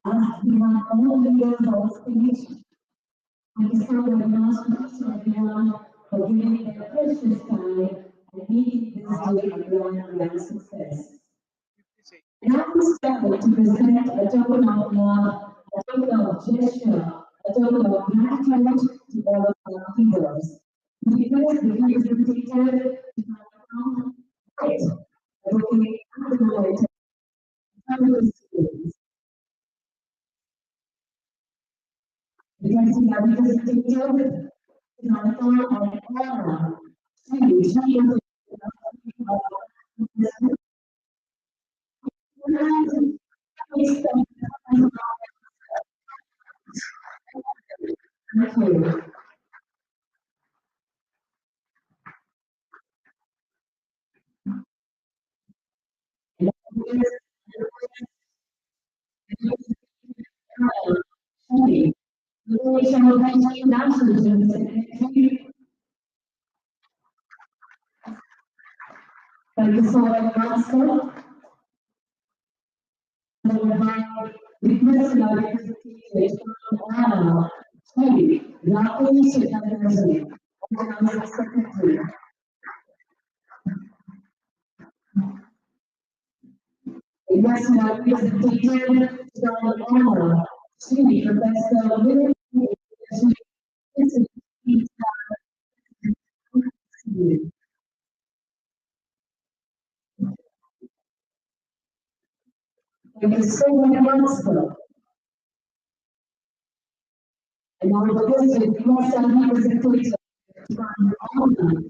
As we have all leaders of speech, I decided last week to everyone for giving their precious time and making this day a grand success. And I was proud to present a token of love, a token of gesture, a token of gratitude to all of our leaders. Leaders, the representative, to my account, right, looking at the light, and the skills. Because we are representative, to my account, and honor. Thank you. Thank you. Thank you. Thank you so much, Master. Request your representation on sorry, Ramoji Secretary. Request your representation on honor. Professor William. Thank you so much, Master. And now because the request your representation on honor.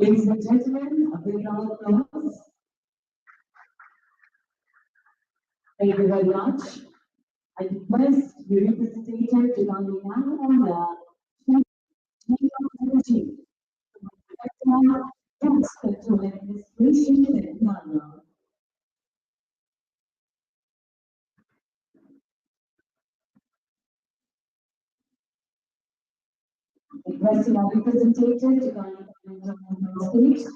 Ladies and gentlemen, a big round of applause. Thank you very much. I request the representative to come in now on the Chief Spectrum Administration and Ghana. Requesting our representative to come on the stage.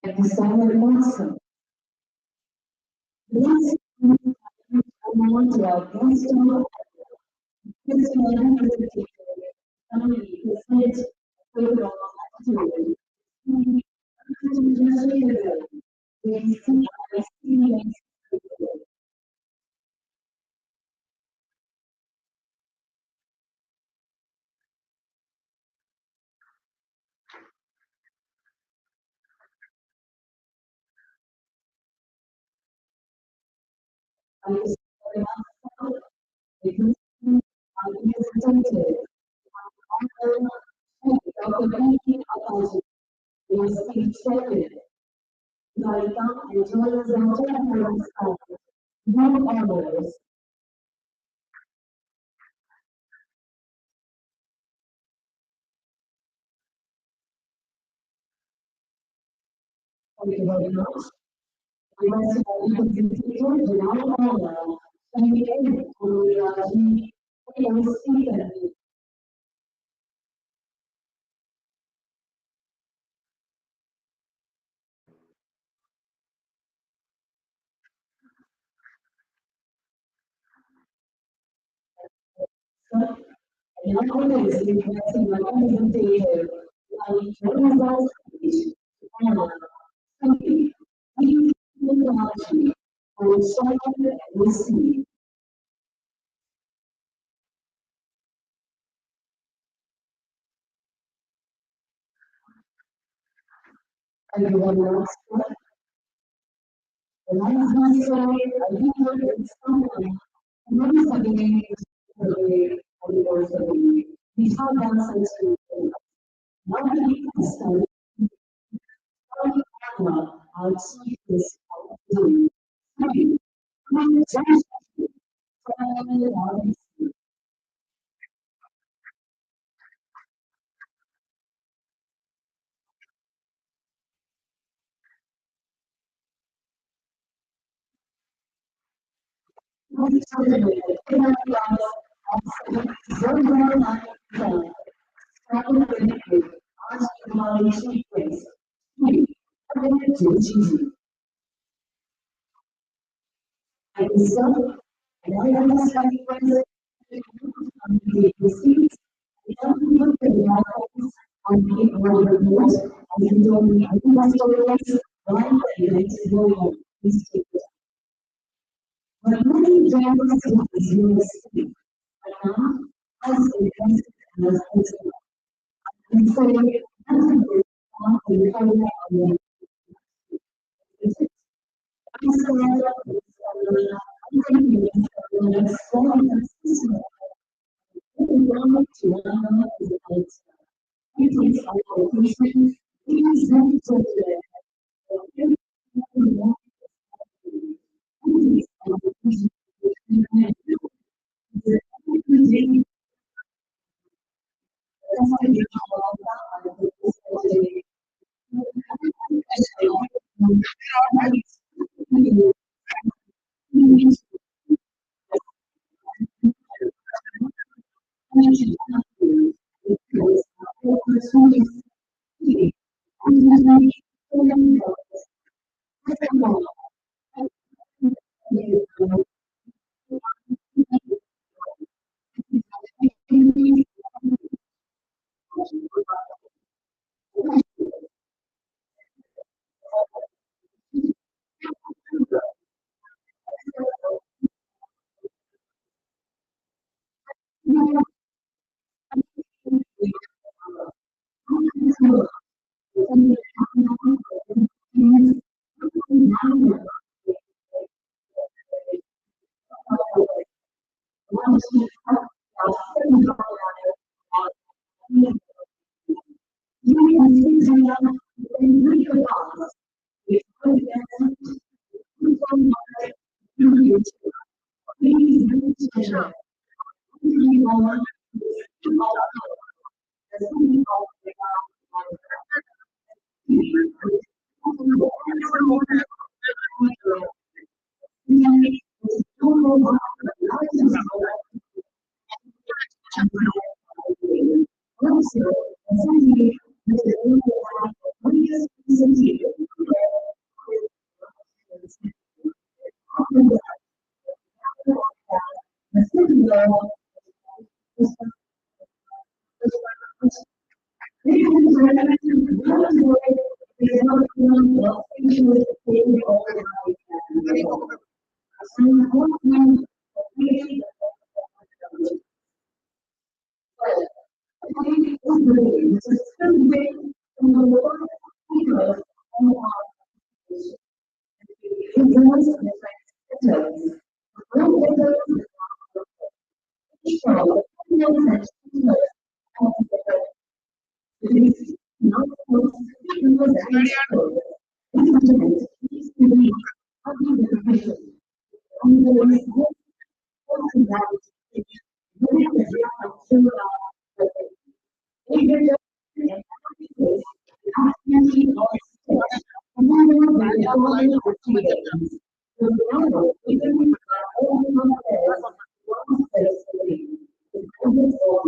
Thank you so very much. Let's move on to our guest speaker. This is our representative. Family, the Senate, overall attitude. Thank you very much. I want to represent the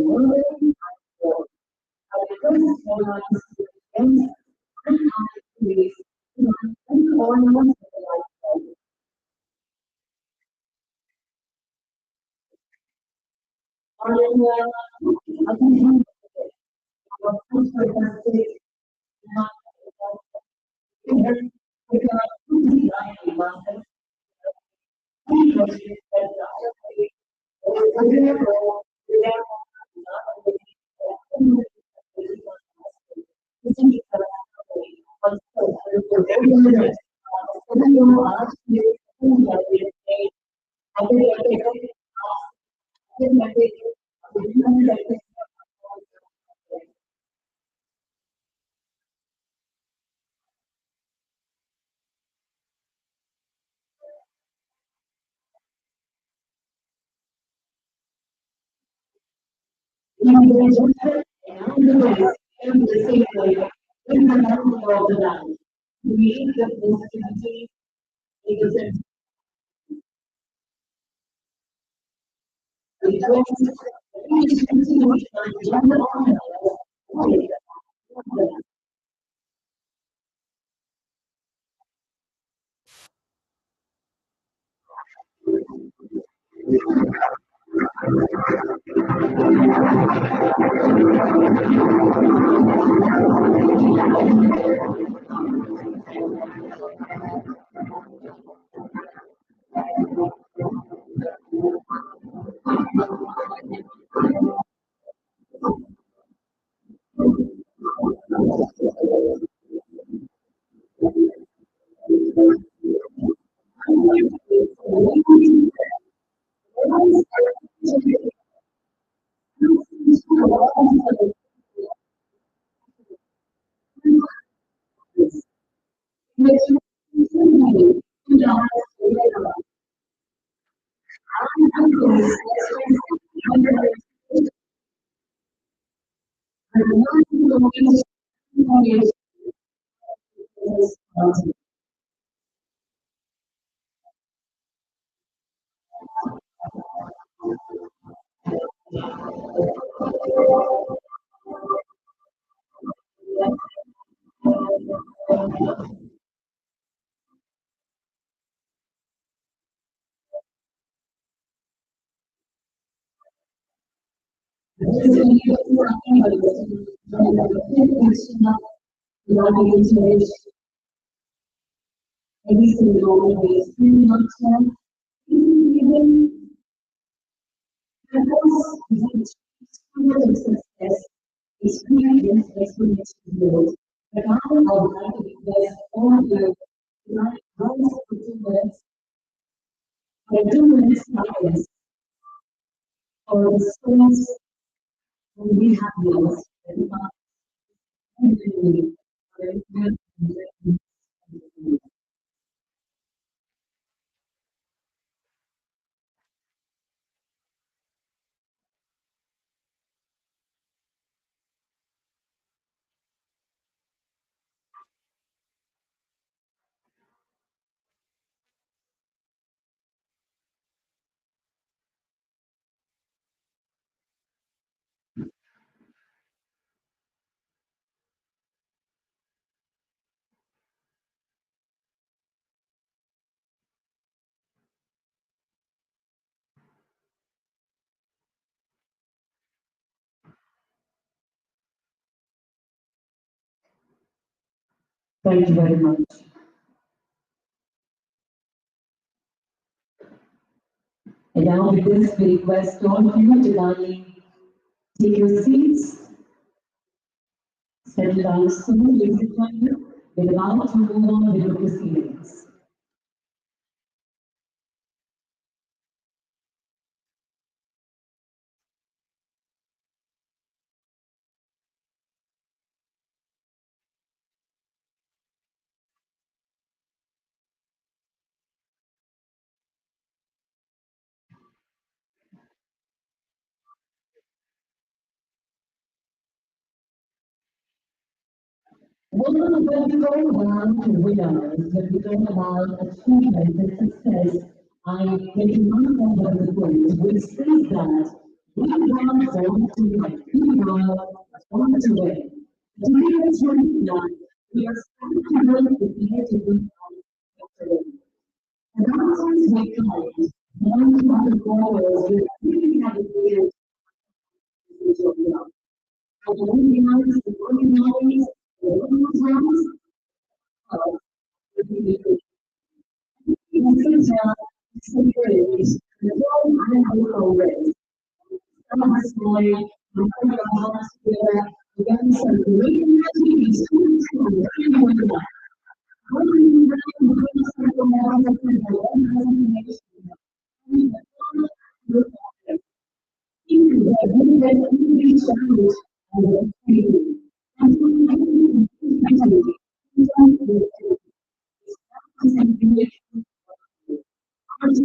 learning because one and actually and almost like I think thank you very much. And now with this, we request all of you to kindly take your seats, settle down soon, ladies and gentlemen. We're about to move on with the proceedings. Well, when we go down to winners, when we talk about achievement and success, I take one of the points which says that We are going to like going to win. Today is 21. We are starting to win the year to win. And nonsense we college. One of the goals is really have a clear I organize the organize the organize secretaries, the whole local race. Some of us like, the programs together, again, some great activities, everyone like. What do you recommend doing something more than even that we had these values and the community. And so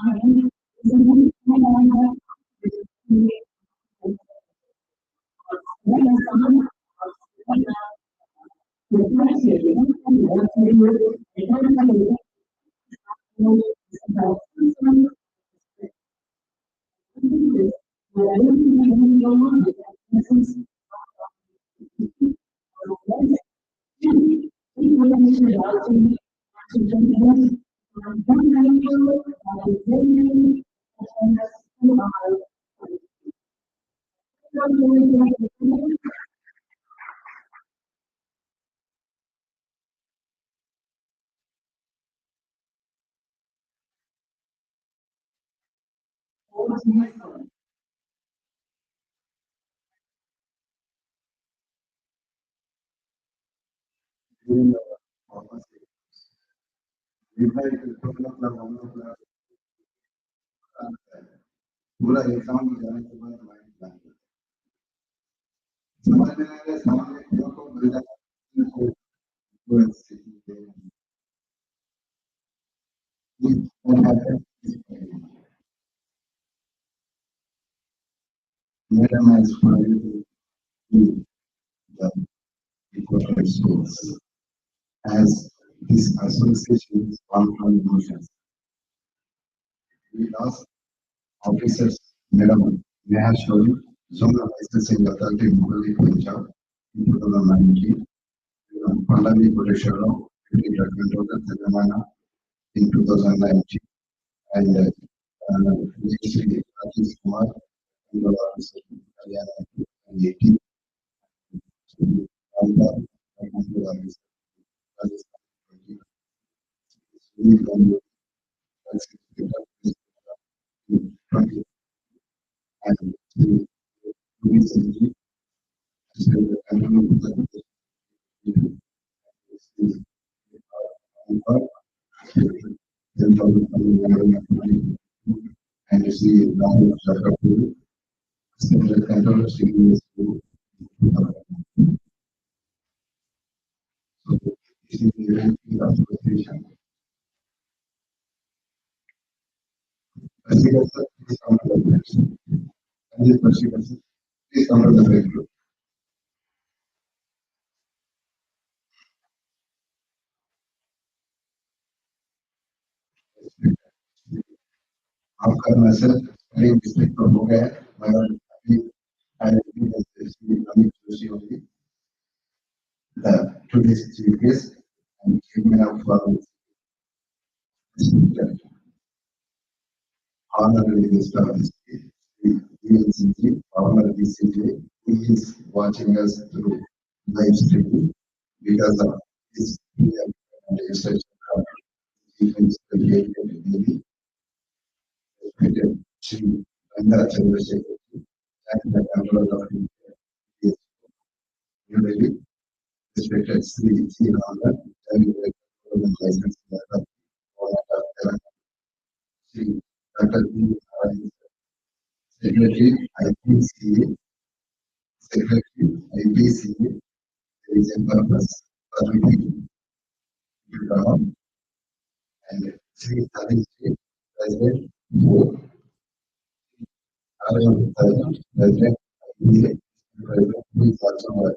I think during our former stages. We tried to develop the पूरा exam में जाने के बाद line plan समझ में आ गया सामने क्यों को मिल जाए को पूरा स्थिति है what happened is Madam has tried to do the important schools as this association is one from emotions. We lost officers, Madam, may have shown some of the licensing authority in Punjab in 2019, Pallavi Kodeshwara, Deputy Controller, Telangana in 2019, and Sri Rajesh Kumar, Control Officer in Haryana in 2018, Amla, Control Officer in Rajasthan in 2020, in 20, and recently, the Control Officer and see now the control signals to so this is the ranking of association. President, please come to the next. And this president, please come to the next group. आपका message पहले district पर हो गया मगर अभी अमित जोशी होगी the today's chief guest and chairman of honorary guest of this DCO, former DCO, who is watching us through live streaming because of his research chief minister respected Shri Ranga Chandrasekhar and the controller of India, New Delhi, respected Sri C. Ranga, license Sri Dr. B. Narayan, Secretary IPCA, Secretary IPCA, there is a purpose for meeting and Sri Harish, President, board, President, President, who is also a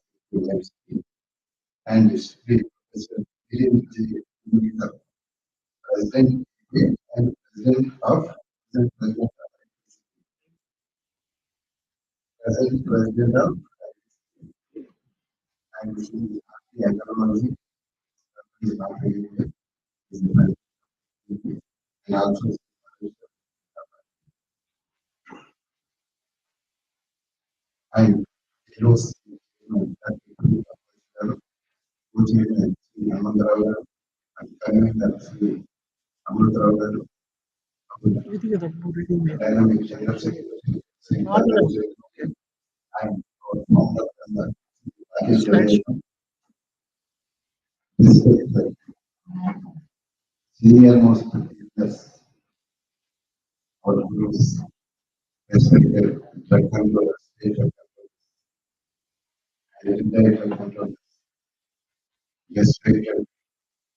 and Sri President and President of present president of and the Ramoji is not really is the president and also I close that which is Amandra and Karan that Amandra dynamic gender security and founder and the package generation. This is the senior most leaders or groups respected drug controllers, state drug controllers, and indirect drug controllers, respected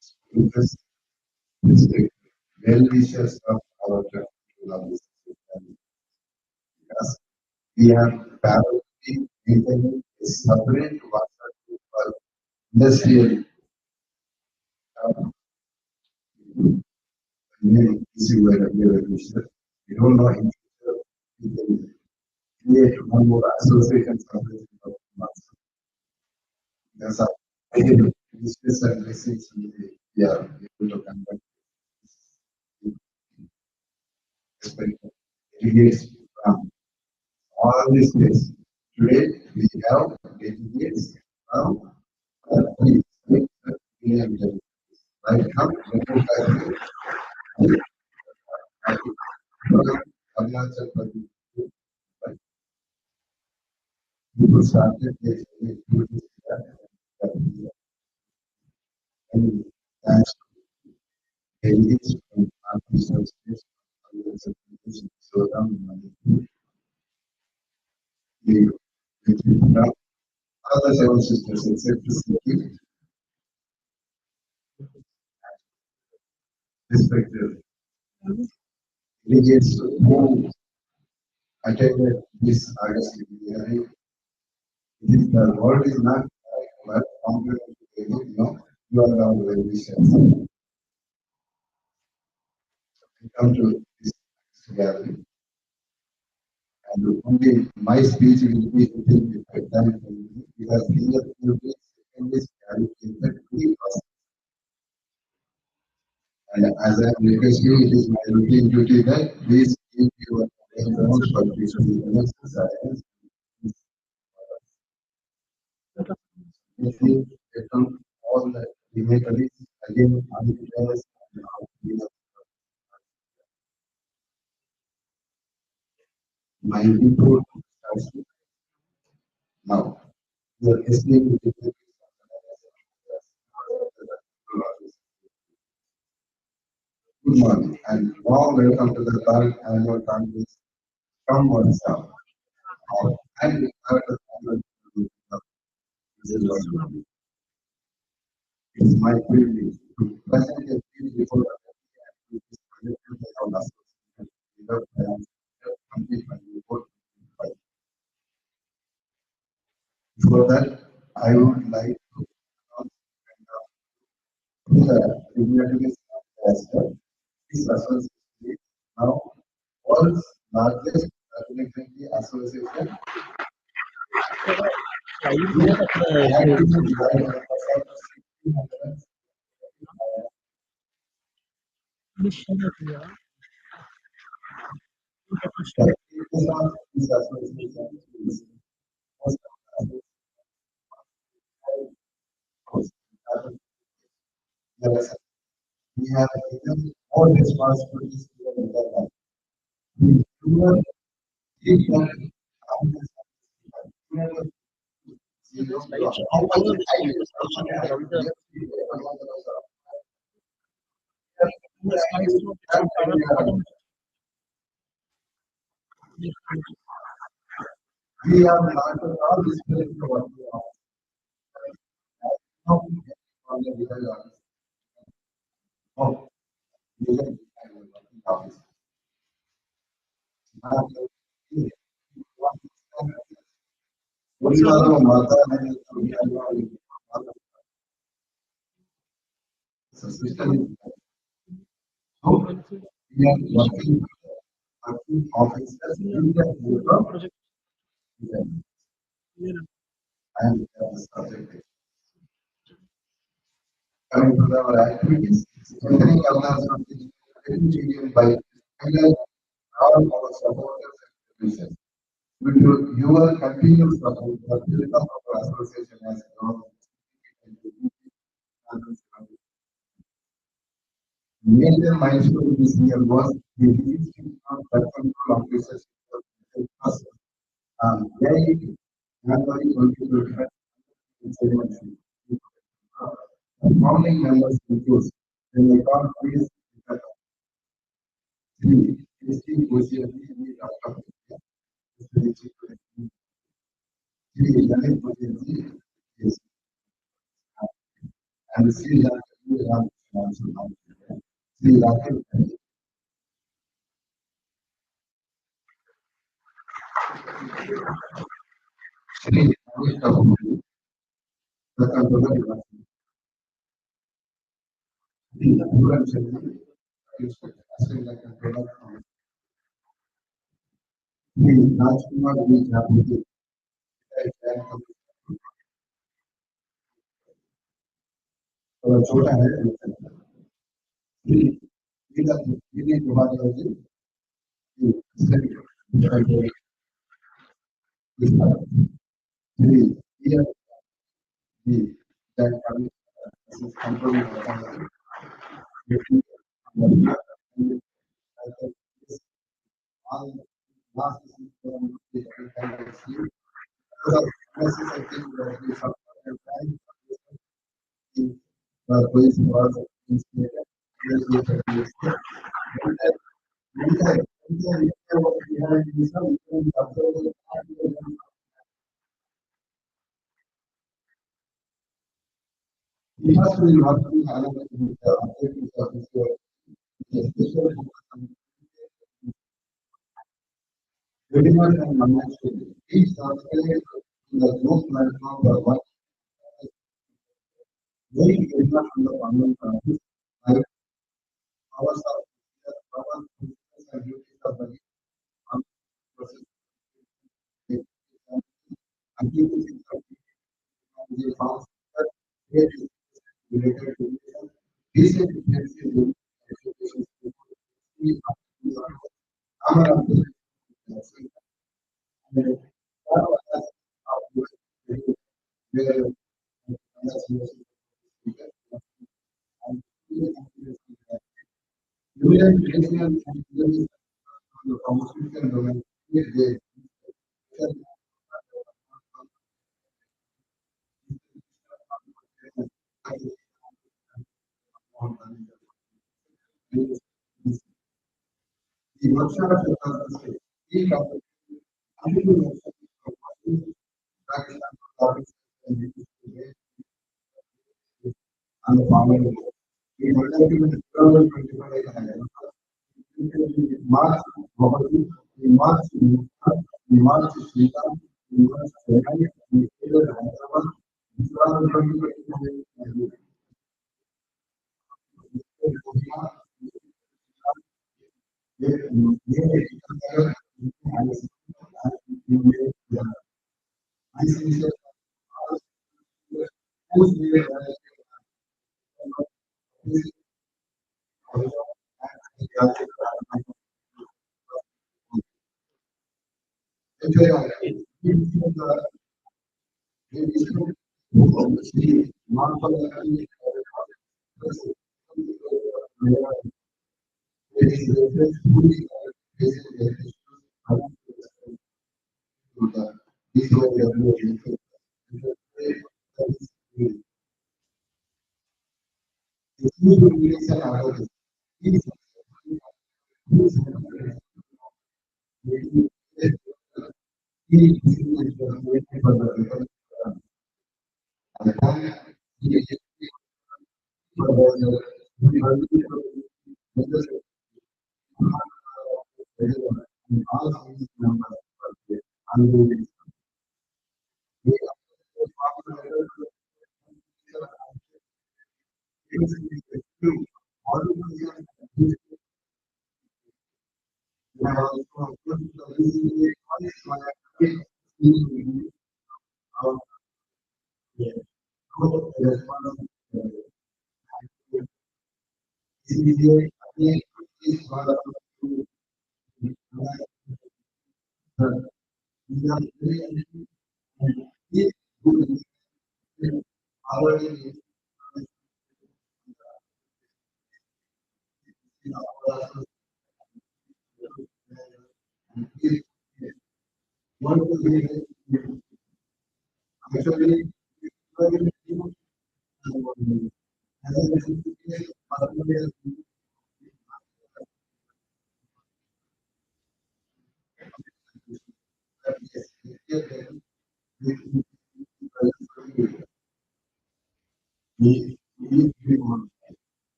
speakers, respected well-wishers of our drug control officers. Because we have parallelly maintaining a separate WhatsApp group for industrial DCO register. We don't know in future we can create one more association separate from WhatsApp. Because of business and message we are able to conduct respect delegates from all these states. Today we have delegates from 3 million delegates. Right now, Arunachal Pradesh, right? People started their and thanks to delegates from artificial states, so down money, the other seven sisters except Sikkim, respected delegates who attended this August hearing. The world is not but complementary to the no, you are now well wishes. Come to this gathering, and only my speech will be within the time because here will be second is allocated to the person. And as I am requesting, it is my routine duty that please keep your backgrounds for the exercise. Anything become all the immediately again unprepared and my people starts now. We are listening to the good morning and warm welcome to the third annual conference from oneself. And we have the honor to visit. It is my privilege to present a speech before the activities conducted by our association without complete my report. Before that, I would like to announce the dignitaries as well. This association is now world's largest dignitary association. Active in the this association is most of the yes, we have even more responsibilities here in the life. We do not take that we are not at all disciplined to what we are. No, on the legal oh, legal office. परिवारों माता ने system how we are working officers in the and the subject. Coming to our activities, strengthening governance of the region by highlight all our supporters and solutions. Due to your continued support, the build of our association has grown significantly. Major milestone this year was the release of the control officers very January 2025. The founding members include the record please three history Ocean Dr. Three Lalit Ocean is and Sri Lanka Sri Lanka Sri Lanka the controller the rural children is asking like a product the Rajkumar we have with it छोटा है ये तुम्हारे here the that controlling all last I think that we have time the police was inspired. We must be working along with the objectives of this work, especially webinars and online training. Each subscribe to the group platform for one very webinar on the online classes, like hours of our and duties of the process activities of the house related to these education the workshop and the farmer. We conducted in 2025 March, Ramoji, in March, in March, Sita, in March, Chennai, in April, Hyderabad, in 2025,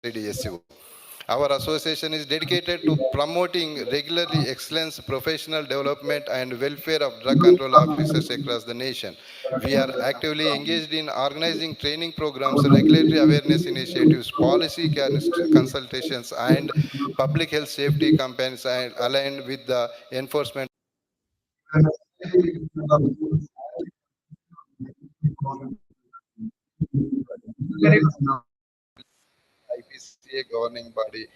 DSO. Our association is dedicated to promoting regularly excellence, professional development, and welfare of drug control officers across the nation. We are actively engaged in organizing training programs, regulatory awareness initiatives, policy consultations, and public health safety campaigns and aligned with the enforcement. IPCA governing body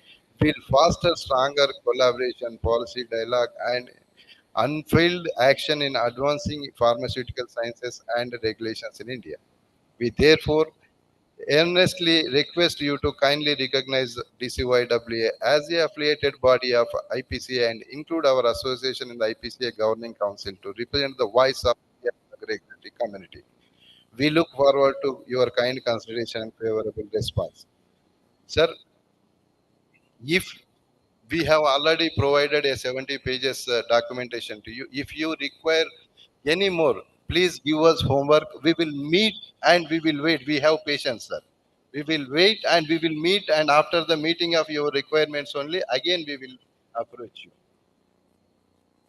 will foster stronger collaboration, policy dialogue, and unveiled action in advancing pharmaceutical sciences and regulations in India. We therefore earnestly request you to kindly recognize DCYWA as a affiliated body of IPCA and include our association in the IPCA Governing Council to represent the voice of the regulatory community. We look forward to your kind consideration and favorable response. Sir, if we have already provided a 70 pages documentation to you, if you require any more, please give us homework. We will meet and we will wait. We have patience, sir. We will wait and we will meet, and after the meeting of your requirements only, again we will approach you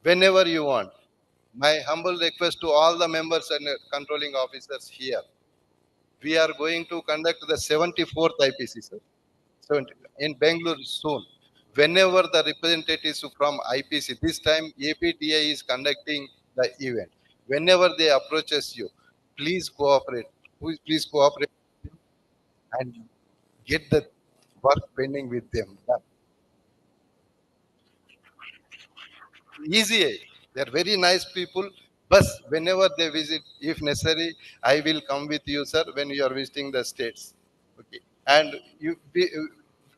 whenever you want. My humble request to all the members and controlling officers here, we are going to conduct the 74th IPC, sir. 70, in Bangalore soon. Whenever the representatives from IPC, this time APTI is conducting the event. Whenever they approaches you, please cooperate. Please cooperate and get the work pending with them. Easy. They're very nice people. But whenever they visit, if necessary, I will come with you, sir, when you are visiting the states. Okay. And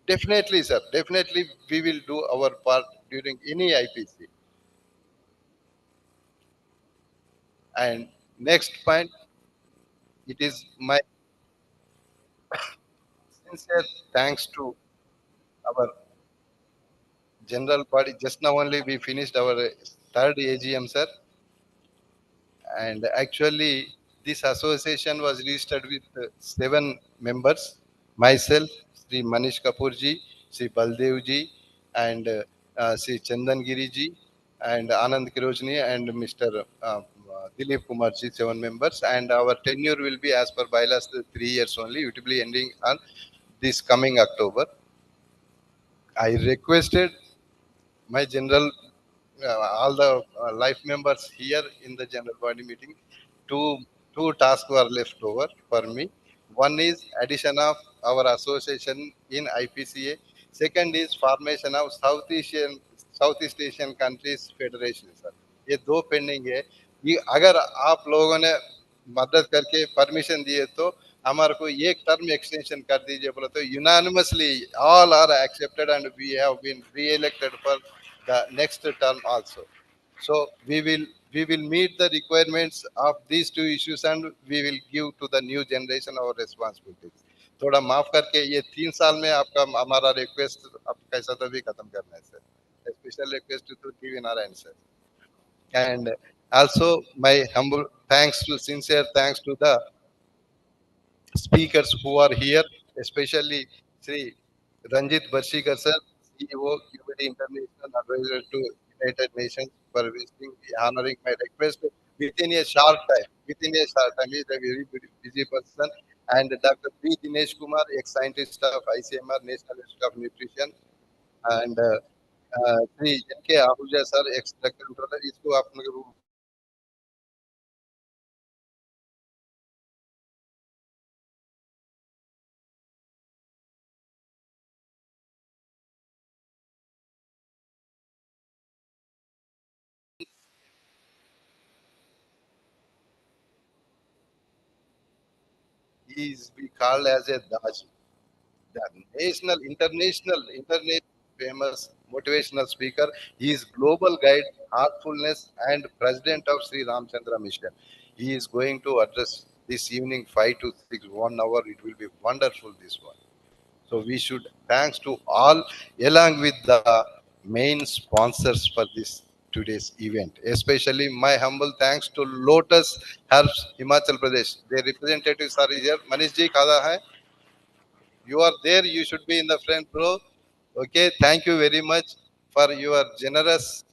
definitely, sir, definitely we will do our part during any IPC. And next point, it is my sincere thanks to our general body. Just now only we finished our third AGM, sir. And actually, this association was registered with 7 members. Myself, Sri Manish Kapoorji, Sri Baldevji, and Sri Chandan Giriji, and Anand Kirojni, and Mr. Dilip Kumarji, 7 members. And our tenure will be as per bylaws 3 years only. It will be ending on this coming October. I requested my general, all the life members here in the general body meeting, two two tasks were left over for me. One is addition of our association in IPCA. Second is formation of Southeast Asian countries federation, sir. ये दो pending है. ये अगर आप लोगों ने मदद करके परमिशन दिए तो हमारे को एक टर्म एक्सटेंशन कर दीजिए बोले तो unanimously all are accepted and we have been reelected for the next term also. So we will meet the requirements of these two issues and we will give to the new generation our responsibilities. थोड़ा माफ करके ये 3 साल में आपका हमारा request अब कैसा तो भी खत्म करना है sir. Special request to TV Narayan sir. And also my humble thanks to sincere thanks to the speakers who are here, especially Sri Ranjit Barshikar sir, CEO, QBD International Advisor to United Nations, for visiting, honoring my request within a short time. Within a short time, he is a very busy person. And Dr. B. Dinesh Kumar, ex-scientist of ICMR, National Institute of Nutrition, and Sri N.K. Ahuja sir, ex-drug controller, इसको आप लोग he is be called as a Daj. The international famous motivational speaker. He is global guide, heartfulness, and president of Sri Ramchandra Mission. He is going to address this evening 5 to 6, 1 hour. It will be wonderful. This one. So we should thanks to all along with the main sponsors for this today's event. Especially my humble thanks to Lotus Herbs Himachal Pradesh. Their representatives are here. Manish ji, kada hai? You are there, you should be in the front row. Okay, thank you very much for your generous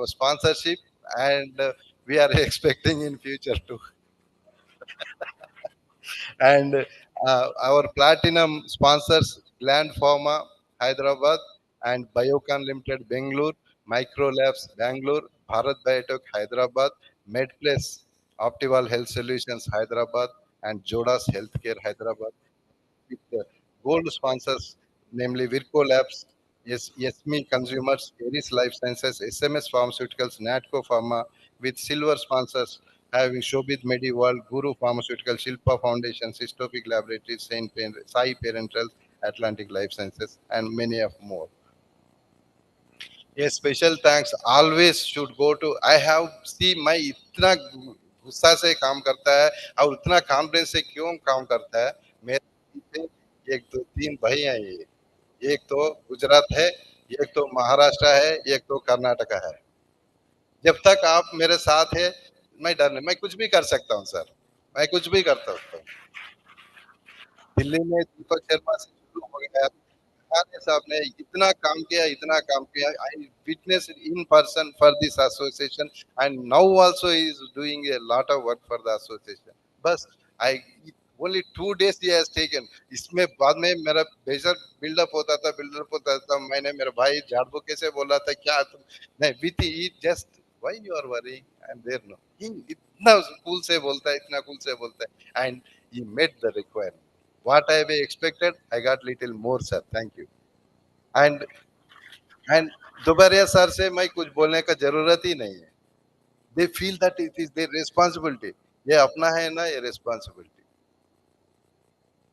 sponsorship, and we are expecting in future too. And our platinum sponsors, Gland Pharma Hyderabad and Biocon Limited Bangalore, Microlabs Bangalore, Bharat Biotech Hyderabad, MedPlus Optimal Health Solutions Hyderabad, and Jodas Healthcare Hyderabad, with gold sponsors, namely Virco Labs, YesMe Consumers, Eris Life Sciences, SMS Pharmaceuticals, Natco Pharma, with silver sponsors, having Shobit Mediworld, Guru Pharmaceutical, Shilpa Foundation, Cystopic Laboratories, Sai Parental, Atlantic Life Sciences, and many of more. A special thanks always should go to I have see मैं इतना गुस्सा से काम करता है और उतना confidence से क्यों काम करता है मेरे पीछे एक दो तीन भाई हैं ये एक तो गुजरात है एक तो महाराष्ट्र है एक तो कर्नाटका है जब तक आप मेरे साथ है मैं डर नहीं मैं कुछ भी कर सकता हूँ सर मैं कुछ भी कर सकता हूँ दिल्ली में दीपक शर्मा से शुरू हो गया खाने साहब ने इतना काम किया I witness in person for this association and now also is doing a lot of work for the association बस I only 2 days he has taken इसमें बाद में मेरा बेजर बिल्डअप होता था मैंने मेरे भाई झाड़ू कैसे बोला था क्या तुम नहीं with he just why you are worrying I am there no he इतना कूल से बोलता है इतना कूल से बोलता है and he met the requirement what I expected I got little more sir thank you and and दोबारा sir से मैं कुछ बोलने का जरूरत ही नहीं है they feel that it is their responsibility ये अपना है ना ये रिस्पांसिबिलिटी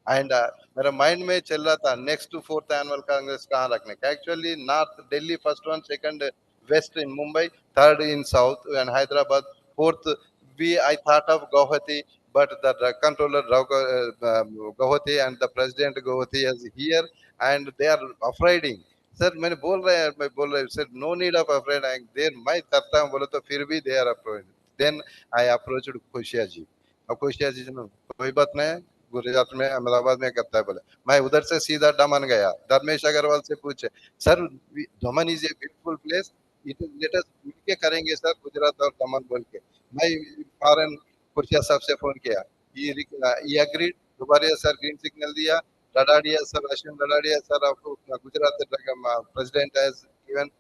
एंड मेरा माइंड में चल रहा था next to fourth annual congress कहाँ रखने का actually north Delhi first one second west in Mumbai third in south and Hyderabad fourth we I thought of Guwahati but the controller Guwahati and the president Guwahati is here and they are afraid sir मैं बोल रहा हूँ sir no need of afraid there मैं करता हूँ बोले तो फिर भी they are afraid then I approached Khushiya ji अब खुशिया जी ने कोई बात नहीं गुजरात में अहमदाबाद में करता है बोले मैं उधर से सीधा दमन गया धर्मेश अग्रवाल से पूछे sir Daman is a beautiful place it let अस मिलके करेंगे सर गुजरात और दमन बोल के मैं फॉरेन खुशिया साहब से फोन किया ये अग्रीड दोबारा सर ग्रीन सिग्नल दिया Ladadia sir, Ashwin Ladadia sir of Gujarat president has given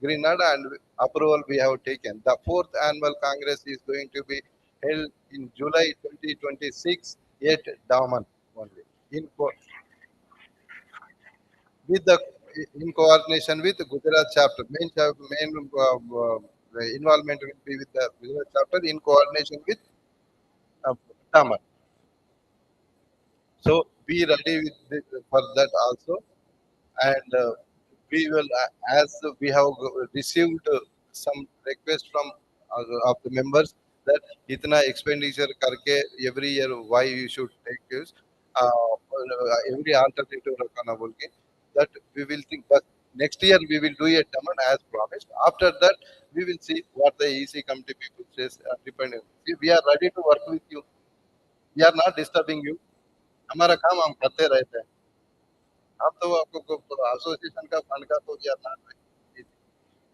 green light and approval we have taken. The fourth annual Congress is going to be held in July 2026 at Daman only. With the in coordination with the Gujarat chapter, main involvement will be with the Gujarat chapter in coordination with uh, Daman. So be ready with for that also. And we will as we have received some request from of the members that itna expenditure karke every year why you should take use every alternative rakana bolke that we will think but next year we will do a demand as promised after that we will see what the EC committee people says depending see, we are ready to work with you we are not disturbing you हमारा काम हम करते रहते हैं अब तो आपको association का फंड का तो यार ना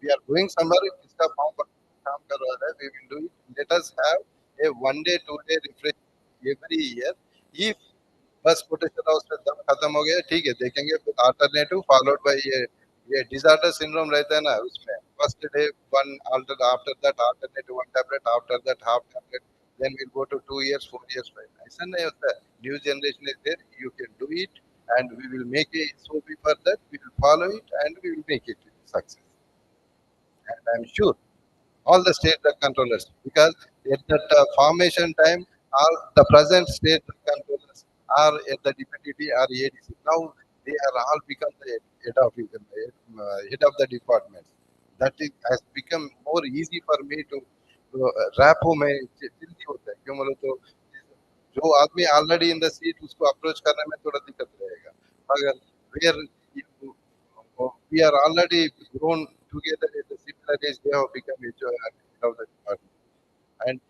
वी आर डूइंग समर इसका फॉर्म पर काम कर रहा है we will do it let us have a 1 day 2 day refresh every year if बस पोटेंशियल हाउस में दम खत्म हो गया ठीक है देखेंगे फिर अल्टरनेटिव फॉलोड बाय ये डिजार्टर सिंड्रोम रहता है ना उसमें first day one alter after that alternative one tablet after that half tablet then will go to 2 years 4 years 5 ऐसा नहीं होता है new generation is there you can do it and we will make a SOP for that. We will follow it and we will make it success. And I'm sure all the state drug controllers, because at that formation time, all the present state drug controllers are at the DPTD or ADC. Now they are all become the head of the departments. That is, has become more easy for me to rapport में जल्दी होता है क्यों बोलो तो जो आदमी already in the seat उसको अप्रोच करने में थोड़ा दिक्कत रहेगा मगर where we are already grown together at the similar age they have become head of the department and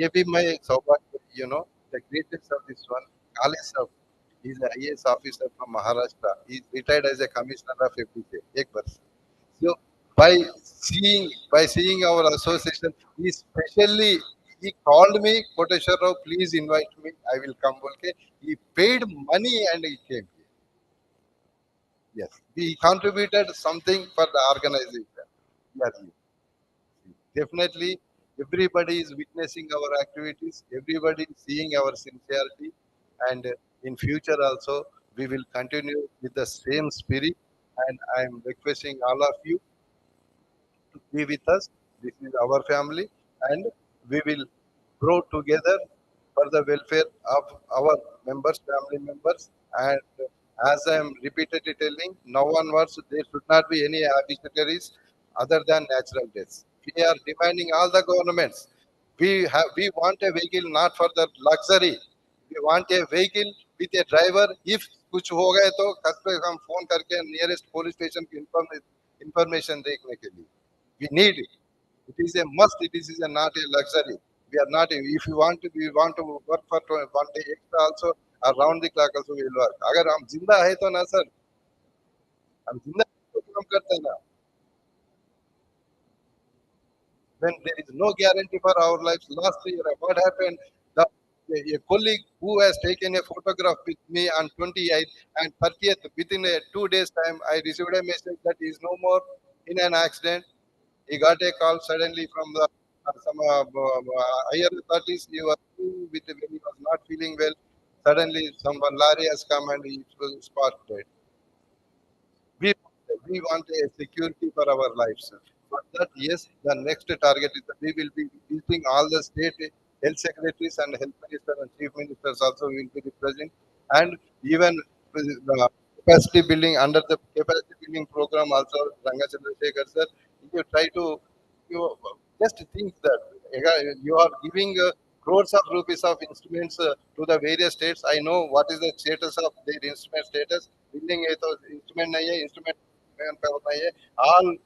ये भी मैं सौभाग्य you know the greatest of this one Kale sir he is an IAS officer from Maharashtra he is retired as a commissioner of FDJ एक वर्ष so by seeing our association he specially he called me Koteshwar Rao please invite me I will come okay he paid money and he came here yes he contributed something for the organization yes definitely everybody is witnessing our activities everybody is seeing our sincerity and in future also we will continue with the same spirit and I am requesting all of you to be with us. This is our family, and we will grow together for the welfare of our members, family members, and as I am repeatedly telling, now onwards there should not be any arbitraries other than natural deaths. We are demanding all the governments. We want a vehicle not for the luxury. We want a vehicle with a driver. If कुछ हो गए तो कम से कम phone करके nearest police station की information देखने के लिए. We need it. It is a must. It is not a luxury. We are not. If you want to, we want to work for 1 day extra also. Around the clock also we will work. अगर हम जिंदा है तो ना sir, हम जिंदा तो काम करते हैं ना. When there is no guarantee for our lives. Last year, what happened? The, a colleague who has taken a photograph with me on 28th and 30th, within a 2 days time, I received a message that he is no more in an accident. He got a call suddenly from the some higher authorities. He was with when he was not feeling well. Suddenly, someone lorry has come and he was spot dead. We we want a security for our lives. For that, yes, the next target is that we will be visiting all the state health secretaries and health minister and chief ministers also will be present, and even the capacity building under the capacity building program also. Ranga Chandrasekhar sir, you try to you just think that you are giving crores of rupees of instruments to the various states. I know what is the status of their instrument status. Building है तो instrument नहीं है, instrument manpower नहीं है. All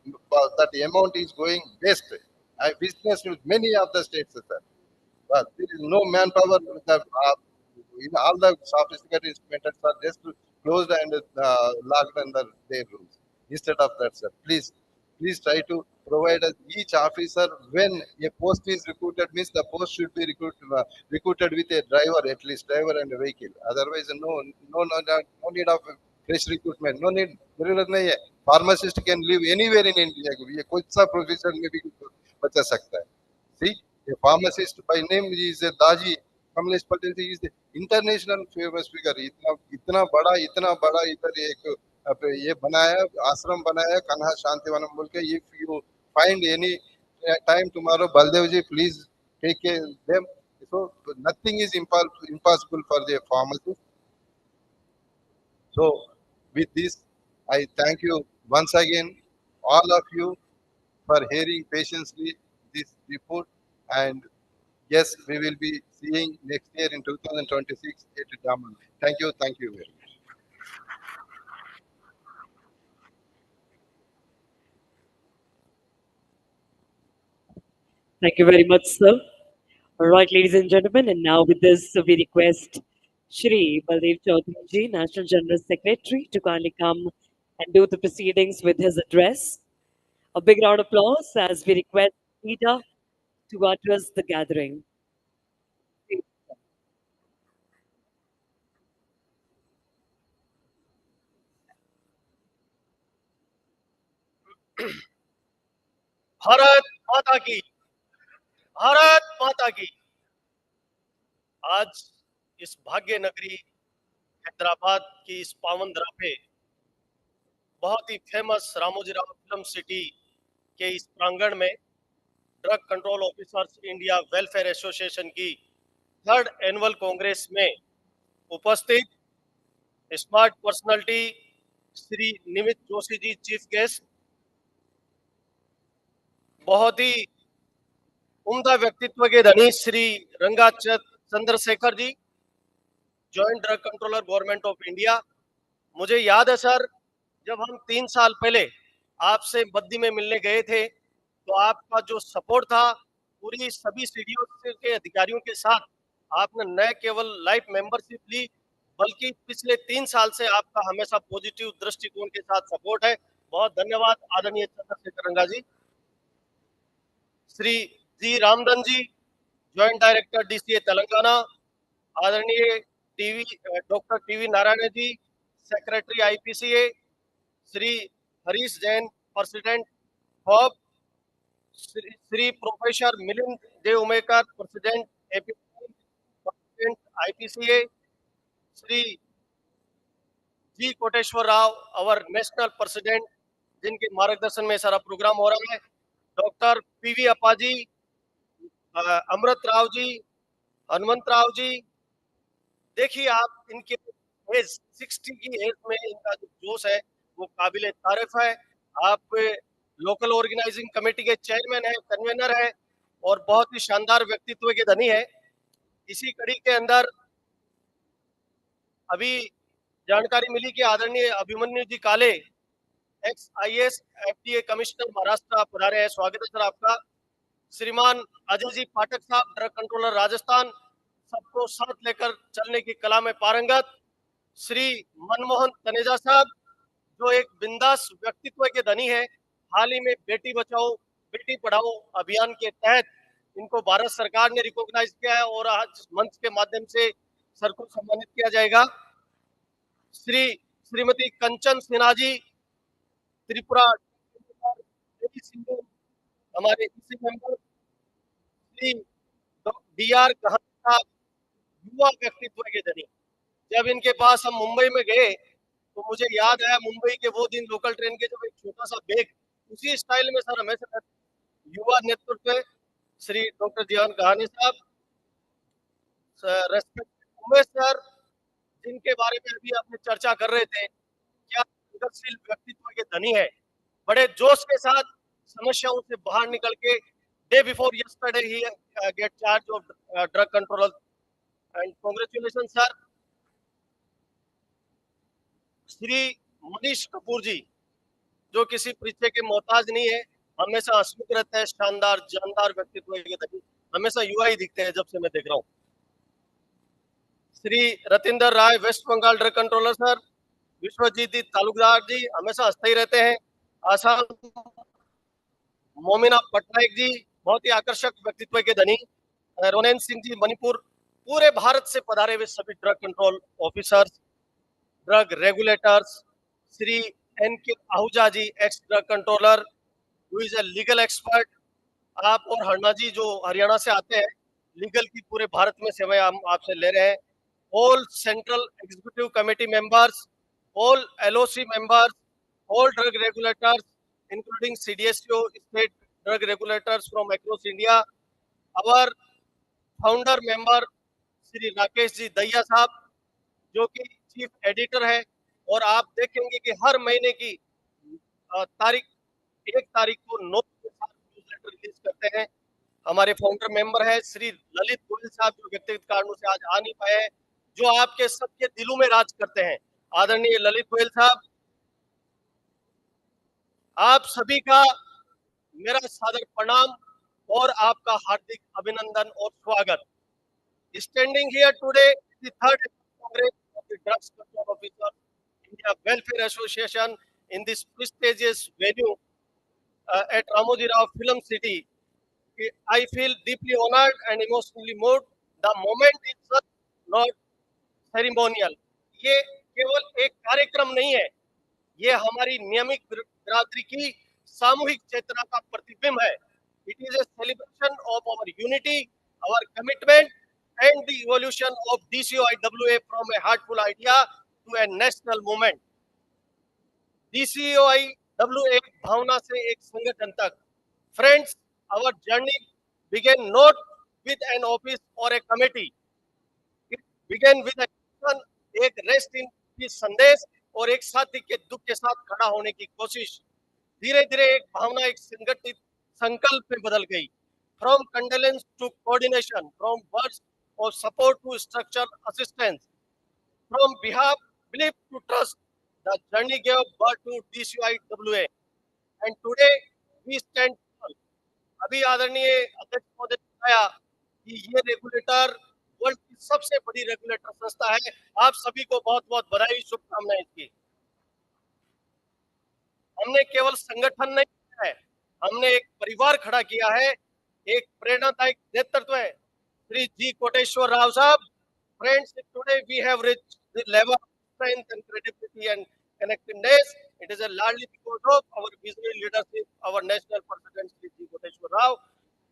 that amount is going waste. I witnessed with many of the states, sir. But there is no manpower. In all the sophisticated instruments are just closed and locked under their rooms. Instead of that, sir, please try to provide us each officer when a post is recruited means the post should be recruited with a driver, at least driver and a vehicle. Otherwise, no need of fresh recruitment. No need. जरूरत नहीं है. Pharmacist can live anywhere in India. ये कोई सा profession में भी बचा सकता है. See, a pharmacist by name is a Daji. Kamlesh Patel ji is the international famous figure. इतना बड़ा इधर एक ये बनाया आश्रम बनाया कन्हा शांतिवनम बोल के. If you find any time tomorrow, Baldev ji, please take them. So nothing is impossible for the pharmacist. So with this, I thank you once again, all of you, for hearing patiently this report. And yes, we will be seeing next year in 2026 at Daman. Thank you very much. Thank you very much, sir. All right, ladies and gentlemen, and now with this, we request Shri Baldev Chaudhary ji, National General Secretary, to kindly come and do the proceedings with his address. A big round of applause as we request leader to address the gathering. Bharat माता की भारत माता की। आज इस भाग्य नगरी हैदराबाद की इस पावन धरा पे बहुत ही famous Ramoji Rao film city के इस प्रांगण में drug control officers India welfare association की 3rd एनुअल कांग्रेस में उपस्थित smart personality Shri Nimit Joshi ji chief guest, बहुत ही उम्दा व्यक्तित्व के धनी Shri Ranga Chandrashekhar ji, joint drug controller government of India. मुझे याद है सर, जब हम 3 साल पहले आपसे बद्दी में मिलने गए थे तो आपका जो सपोर्ट था पूरी सभी सीडीओ के अधिकारियों के साथ, आपने न केवल लाइफ मेंबरशिप ली बल्कि पिछले 3 साल से आपका हमेशा पॉजिटिव दृष्टिकोण के साथ सपोर्ट है। बहुत धन्यवाद आदरणीय Chandrashekhar Ranga ji. Shri G Ramdhan ji, joint director DCA Telangana. आदरणीय doctor TV Narayan ji, secretary IPCA. Shri Harish Jain, president HOB. Shri professor Milind Dev Umekar, president president IPCA. Shri G Koteshwar Rao, our national president, जिनके मार्गदर्शन में सारा प्रोग्राम हो रहा है। डॉक्टर पीवी अप्पाजी, अमृत राव जी, हनुमंत राव जी, देखिए आप इनके एज 60 की एज में इनका जो जोश है वो काबिले तारीफ है। आप लोकल ऑर्गेनाइजिंग कमेटी के चेयरमैन है, कन्वेनर है और बहुत ही शानदार व्यक्तित्व के धनी है। इसी कड़ी के अंदर अभी जानकारी मिली कि आदरणीय अभिमन्यु जी काले, x IAS FDA commissioner Maharashtra, आप पधारे हैं, स्वागत है सर आपका। श्रीमान अजय जी पाठक साहब, ड्रग कंट्रोलर राजस्थान, सबको साथ लेकर चलने की कला में पारंगत। श्री मनमोहन तनेजा साहब, जो एक बिंदास व्यक्तित्व के धनी है, हाल ही में बेटी बचाओ बेटी पढ़ाओ अभियान के तहत इनको भारत सरकार ने रिकॉग्नाइज किया है और आज मंच के माध्यम से सर को सम्मानित किया जाएगा। श्रीमती कंचन सिन्हा जी, त्रिपुरा सिंधु, हमारे इसी मेंबर। श्री डीआर कहान साहब, युवा व्यक्तित्व के धनी। जब इनके पास हम मुंबई में गए तो मुझे याद आया मुंबई के वो दिन, लोकल ट्रेन के जब एक छोटा सा बैग, उसी स्टाइल में सर हमेशा युवा नेतृत्व। श्री डॉक्टर जीवन कहानी साहब, रेस्पेक्ट उमेश सर, जिनके बारे में अभी आपने चर्चा कर रहे थे, क्या विकसशील व्यक्तित्व के धनी है, बड़े जोश के साथ समस्याओं से बाहर निकल के डे बिफोर यस्टरडे ही get charge of drug control and congratulation sir. Shri Manish Kapoor ji, जो किसी परिचय के मोहताज नहीं है, हमेशा हंसमुख रहते हैं, शानदार जानदार व्यक्तित्व के धनी, हमेशा युवा ही दिखते हैं जब से मैं देख रहा हूँ। Shri Ratinder Rai, West Bengal drug controller sir. Vishwajit Talukdar ji, हमेशा हंसते ही रहते हैं। आसाम मोमिना पटनायक जी, बहुत ही आकर्षक व्यक्तित्व के धनी। रोनेन सिंह जी, मणिपुर। पूरे भारत से पधारे हुए सभी drug control officers, drug regulators. Shri N K Ahuja ji, ex drug controller, who is a legal expert. आप और हरना जी, जो हरियाणा से आते हैं, लीगल की पूरे भारत में सेवाएं हम आपसे ले रहे हैं। All central executive committee members, all LOC members, all drug regulators including CDSO, state drug regulators from across India, our founder member Shri Rakesh ji Dahiya साहब, जो कि चीफ एडिटर है, और आप देखेंगे कि हर महीने की तारीख 1 तारीख को नोट के साथ न्यूज़लेटर रिलीज करते हैं। हमारे फाउंडर मेंबर है श्री ललित गोयल साहब, जो व्यक्तिगत कारणों से आज आ नहीं पाए हैं, जो आपके सबके दिलों में राज करते हैं। आदरणीय ललित गोयल साहब, आप सभी का मेरा सादर प्रणाम और आपका हार्दिक अभिनंदन और स्वागत। Standing here today, the third Congress of the Drugs Control Officers India Welfare Association in this prestigious venue at Ramoji Film City. I feel deeply honored and emotionally moved. The moment is just not ceremonial. ये केवल एक कार्यक्रम नहीं है, ये हमारी नियमित बिरादरी की सामूहिक चेतना का प्रतिबिंब है। It is a celebration of our unity, our commitment, and the evolution of DCOIWA from a heartful idea to a national movement. DCOIWA भावना से एक संगठन तक। Friends, our journey began not with an office or a committee. It began with a mission, एक rest in peace संदेश और एक साथी के दुख के साथ खड़ा होने की कोशिश। धीरे धीरे एक भावना एक संगठित संकल्प में बदल गई। From condolence to coordination, from words of support to structure assistance, from belief to trust, the journey gave birth to DCOIWA and today we stand. अभी आदरणीय अध्यक्ष महोदय ने बताया कि ये रेगुलेटर वर्ल्ड की सबसे बड़ी रेगुलेटर संस्था है। आप सभी को बहुत बहुत बधाई, शुभकामनाएं इसकी। हमने केवल संगठन नहीं किया है, हमने एक परिवार खड़ा किया है, एक प्रेरणादायक नेतृत्व है श्री जी कोटेश्वर राव साहब। Friends, today we have reached the level of strength and credibility and connectiveness. It is a largely because of our visionary leadership, our national president Shri G. Koteshwar Rao.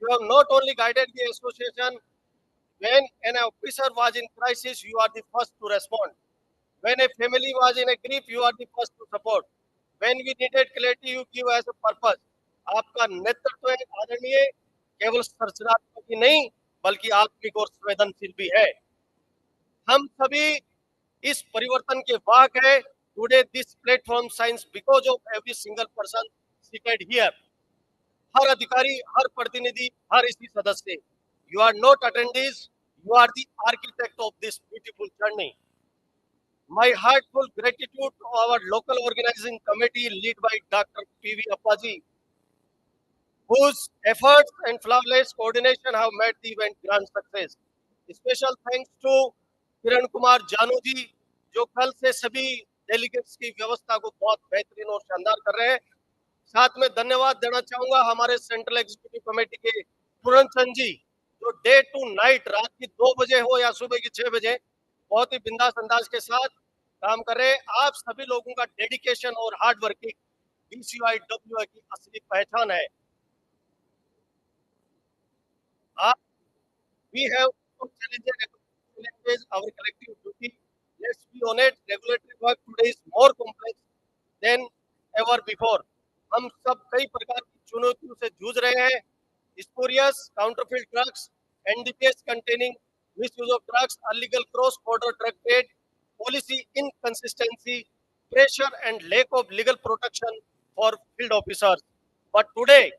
You have not only guided the association. When an officer was in crisis, you are the first to respond. When a family was in a grief, you are the first to support. When we needed clarity, you give us a purpose. आपका नेतृत्व है आदरणीय, केवल संरचनात्मक ही नहीं बल्कि आत्मिक और संवेदनशील भी है। हम सभी इस परिवर्तन के वाहक है। Today this platform science because of every single person seated here. हर अधिकारी, हर प्रतिनिधि, हर इसी सदस्य, you are not attendees, you are the architect of this beautiful journey. My heartfelt gratitude to our local organizing committee led by Dr. P.V. Appaji, whose efforts and flawless coordination have made the event grand success. Special thanks to Kiran Kumar जानू जी, जो कल से सभी delegates की व्यवस्था को बहुत बेहतरीन और शानदार कर रहे हैं। साथ में धन्यवाद देना चाहूंगा हमारे सेंट्रल एग्जीक्यूटिव कमेटी के पूरन चंद जी, जो डे टू नाइट, रात की 2 बजे हो या सुबह की 6 बजे, बहुत ही बिंदास अंदाज के साथ काम कर रहे हैं। आप सभी लोगों का डेडिकेशन और हार्ड वर्किंग DCO की असली पहचान है। आप we have challenges our collective duty. Let's be honest, regulatory work today is more complex than ever before. हम सब कई प्रकार की चुनौतियों से जूझ रहे हैं। Spurious counterfeit drugs, NDPS containing misuse of drugs, illegal cross-border drug trade, policy inconsistency, pressure and lack of legal protection for field officers. But today,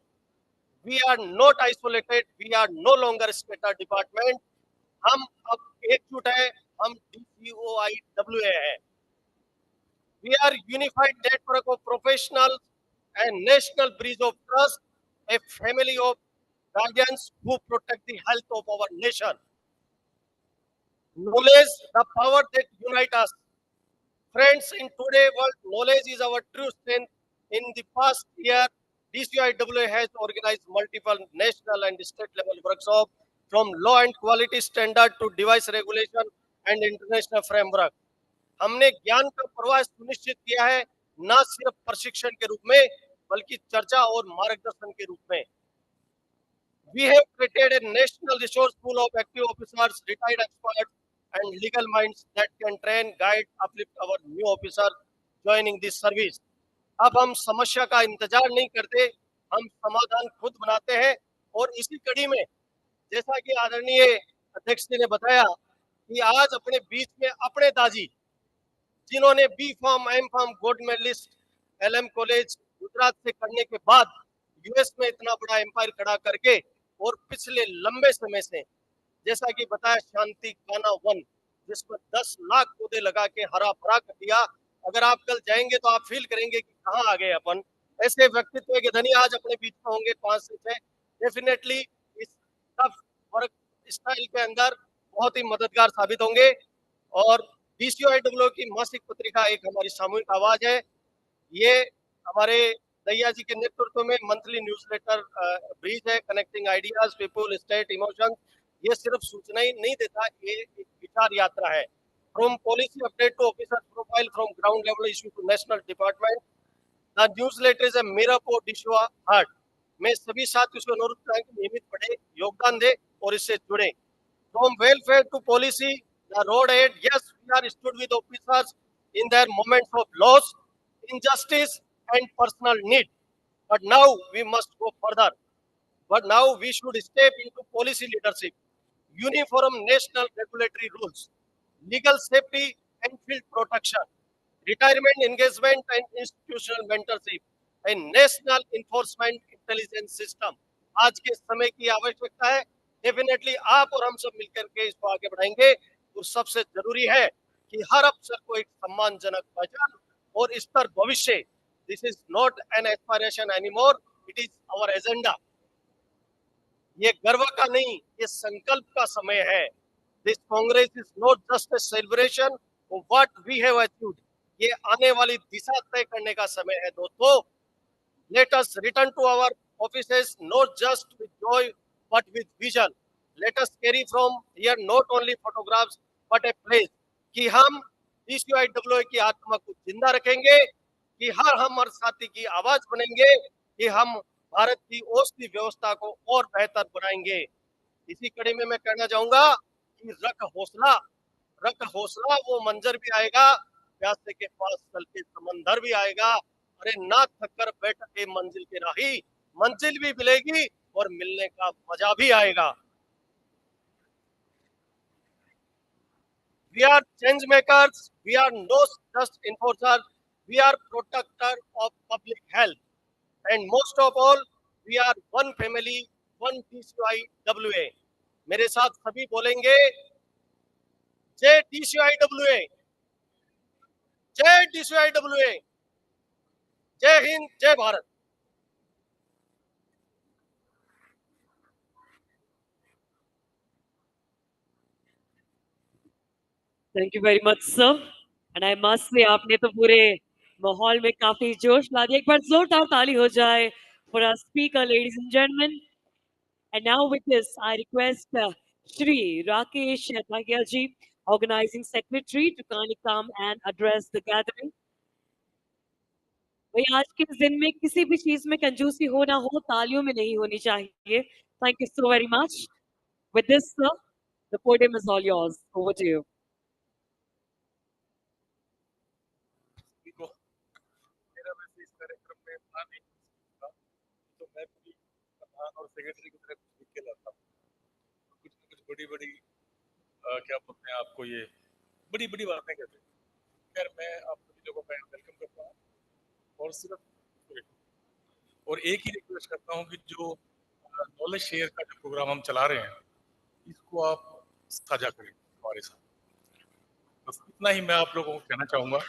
we are not isolated, we are no longer scattered department. हम अब एकजुट है, हम DCOIWA है। We are unified network of professionals and national bridge of trust, a family of guardians who protect the health of our nation. Knowledge, the power that unites us. Friends, in today's world, knowledge is our true strength. In the past year, DCIWA has organized multiple national and state level workshops from law and quality standard to device regulation and international framework. हमने ज्ञान का प्रवाह सुनिश्चित किया है, न सिर्फ प्रशिक्षण के रूप में बल्कि चर्चा और मार्गदर्शन के रूप में। We have created a national resource pool of active officers, retired experts, and legal minds that can train, guide, uplift our new officers joining this service. अब हम समस्या का इंतजार नहीं करते, हम समाधान खुद बनाते हैं। और इसी कड़ी में, जैसा कि आदरणीय अध्यक्ष जी ने बताया कि आज अपने बीच में अपने दाजी, जिन्होंने B.Pharm, M.Pharm gold medalist LM college Gujarat से करने के बाद US में इतना बड़ा एम्पायर खड़ा करके, और पिछले लंबे समय से, जैसा कि बताया, शांति काना वन, जिस पर 10 लाख पौधे लगा के हरा भरा कर दिया। अगर आप कल जाएंगे तो आप फील करेंगे कि कहाँ आ गए अपन। ऐसे व्यक्तित्व के धनी आज अपने बीच में होंगे 5 से 6, डेफिनेटली इस टफ वर्क स्टाइल के अंदर बहुत ही मददगार साबित होंगे। और DCOIWA की मासिक पत्रिका एक हमारी सामूहिक आवाज है। ये हमारे दैया जी के नेतृत्व में मंथली न्यूज़लेटर ब्रीज है, connecting ideas, people, state, emotions. ये सिर्फ सूचना ही नहीं देता, ये एक विचार यात्रा है। From policy update to officer profile, from ground level issue to national department, the newsletter is a mirror for DCO heart. मैं सभी साथियों से अनुरोध करें कि नियमित पढ़े, योगदान दे और इससे जुड़े। From welfare to policy, the road ahead, yes, we are stood with officers in their moments of loss, injustice, and personal need. But now we must go further. But now we should step into policy leadership, uniform national regulatory rules, legal safety and field protection, retirement engagement and institutional mentorship, and national enforcement intelligence system. आज के समय की आवश्यकता है। Definitely आप और हम सब मिलकर के इसको आगे बढ़ाएंगे। तो सबसे जरूरी है कि हर अफसर को एक सम्मानजनक पहचान और स्तर भविष्य। This is not an aspiration anymore, it is our agenda. ये गर्व का नहीं, ये संकल्प का समय है। This congress is not just a celebration of what we have achieved, ये आने वाली दिशा तय करने का समय है दोस्तों। Let us return to our offices not just with joy but with vision. Let us carry from here not only photographs but a pledge कि हम DCOIWA की आत्मा को जिंदा रखेंगे, कि हर साथी की आवाज बनेंगे, कि हम भारत की औषधि व्यवस्था को और बेहतर बनाएंगे। इसी कड़ी में मैं कहना चाहूंगा कि रख हौसला, वो मंजर भी आएगा, प्यासे के पास चल के समंदर भी आएगा। अरे ना थक कर बैठ के मंजिल के राही, मंजिल भी मिलेगी, और मिलने का मजा भी आएगा। We are change makers. We are no just enforcers. We are protector of public health. And most of all, we are one family, one DCIWA. मेरे साथ सभी बोलेंगे जय DCIWA, जय DCIWA, जय हिंद, जय Bharat. Thank you very much, sir. And I must say, आपने तो पूरे माहौल में काफी जोश ला दिया। एक बार जोरदार ताली हो जाए for our speaker, ladies and gentlemen. And now with this, I request Shri Rakesh Thagia ji, Organizing Secretary, to kindly come and address the gathering. भाई आज के इस दिन में किसी भी चीज में कंजूसी हो ना हो, तालियों में नहीं होनी चाहिए. Thank you so very much. With this, sir, the podium is all yours. Over to you. को मेरा वैसे इस कार्यक्रम में था नहीं था, तो मैं भी प्रधान और सेक्रेटरी की तरफ लिख के लाता हूँ। कुछ न कुछ बड़ी बड़ी क्या बोलते हैं आपको, ये बड़ी बड़ी बातें कहते हैं। खैर मैं आप सभी लोगों का वेलकम करता हूँ और सिर्फ और एक ही रिक्वेस्ट करता हूँ कि जो नॉलेज शेयर का जो प्रोग्राम हम चला रहे हैं इसको आप साझा करें हमारे साथ। बस इतना ही मैं आप लोगों को कहना चाहूँगा।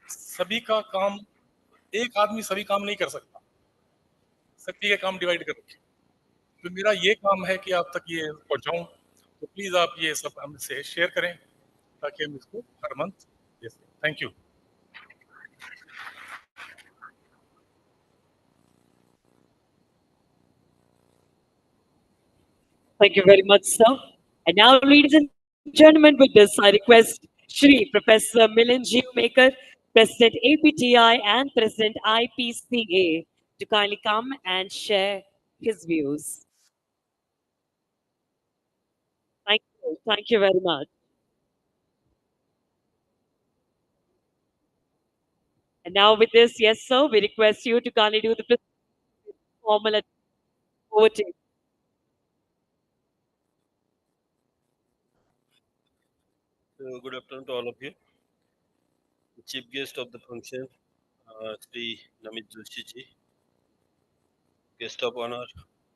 सभी का काम, एक आदमी सभी काम नहीं कर सकता, सभी के काम डिवाइड कर रखिए। तो मेरा ये काम है कि आप तक ये पहुंचाऊं, तो प्लीज आप ये सब हमसे शेयर करें ताकि हम इसको हर मंथ दे सकें। Thank you. Thank you very much, sir. And now, ladies and gentlemen, with this, I request Shri Professor Milan Maker, President APTI and President IPCA, to kindly come and share his views. Thank you. Thank you very much. And now, with this, yes, sir, we request you to kindly do the formal voting. Good afternoon to all of you. The chief guest of the function, Sri Namit Joshi ji. Guest of honor,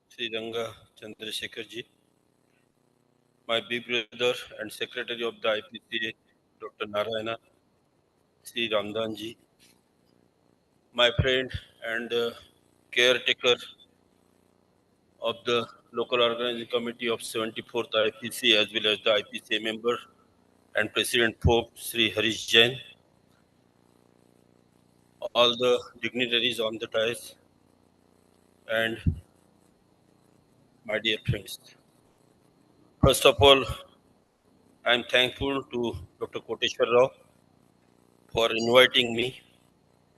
Sri Ranga Chandrasekhar ji. My big brother and secretary of the IPCA, Dr. Narayana, Sri Ramdan ji. My friend and caretaker of the local organizing committee of 74th IPC as well as the IPCA member and President Pope Sri Harish Jain. All the dignitaries on the dais and my dear friends. First of all, I am thankful to Dr. Koteshwar Rao for inviting me,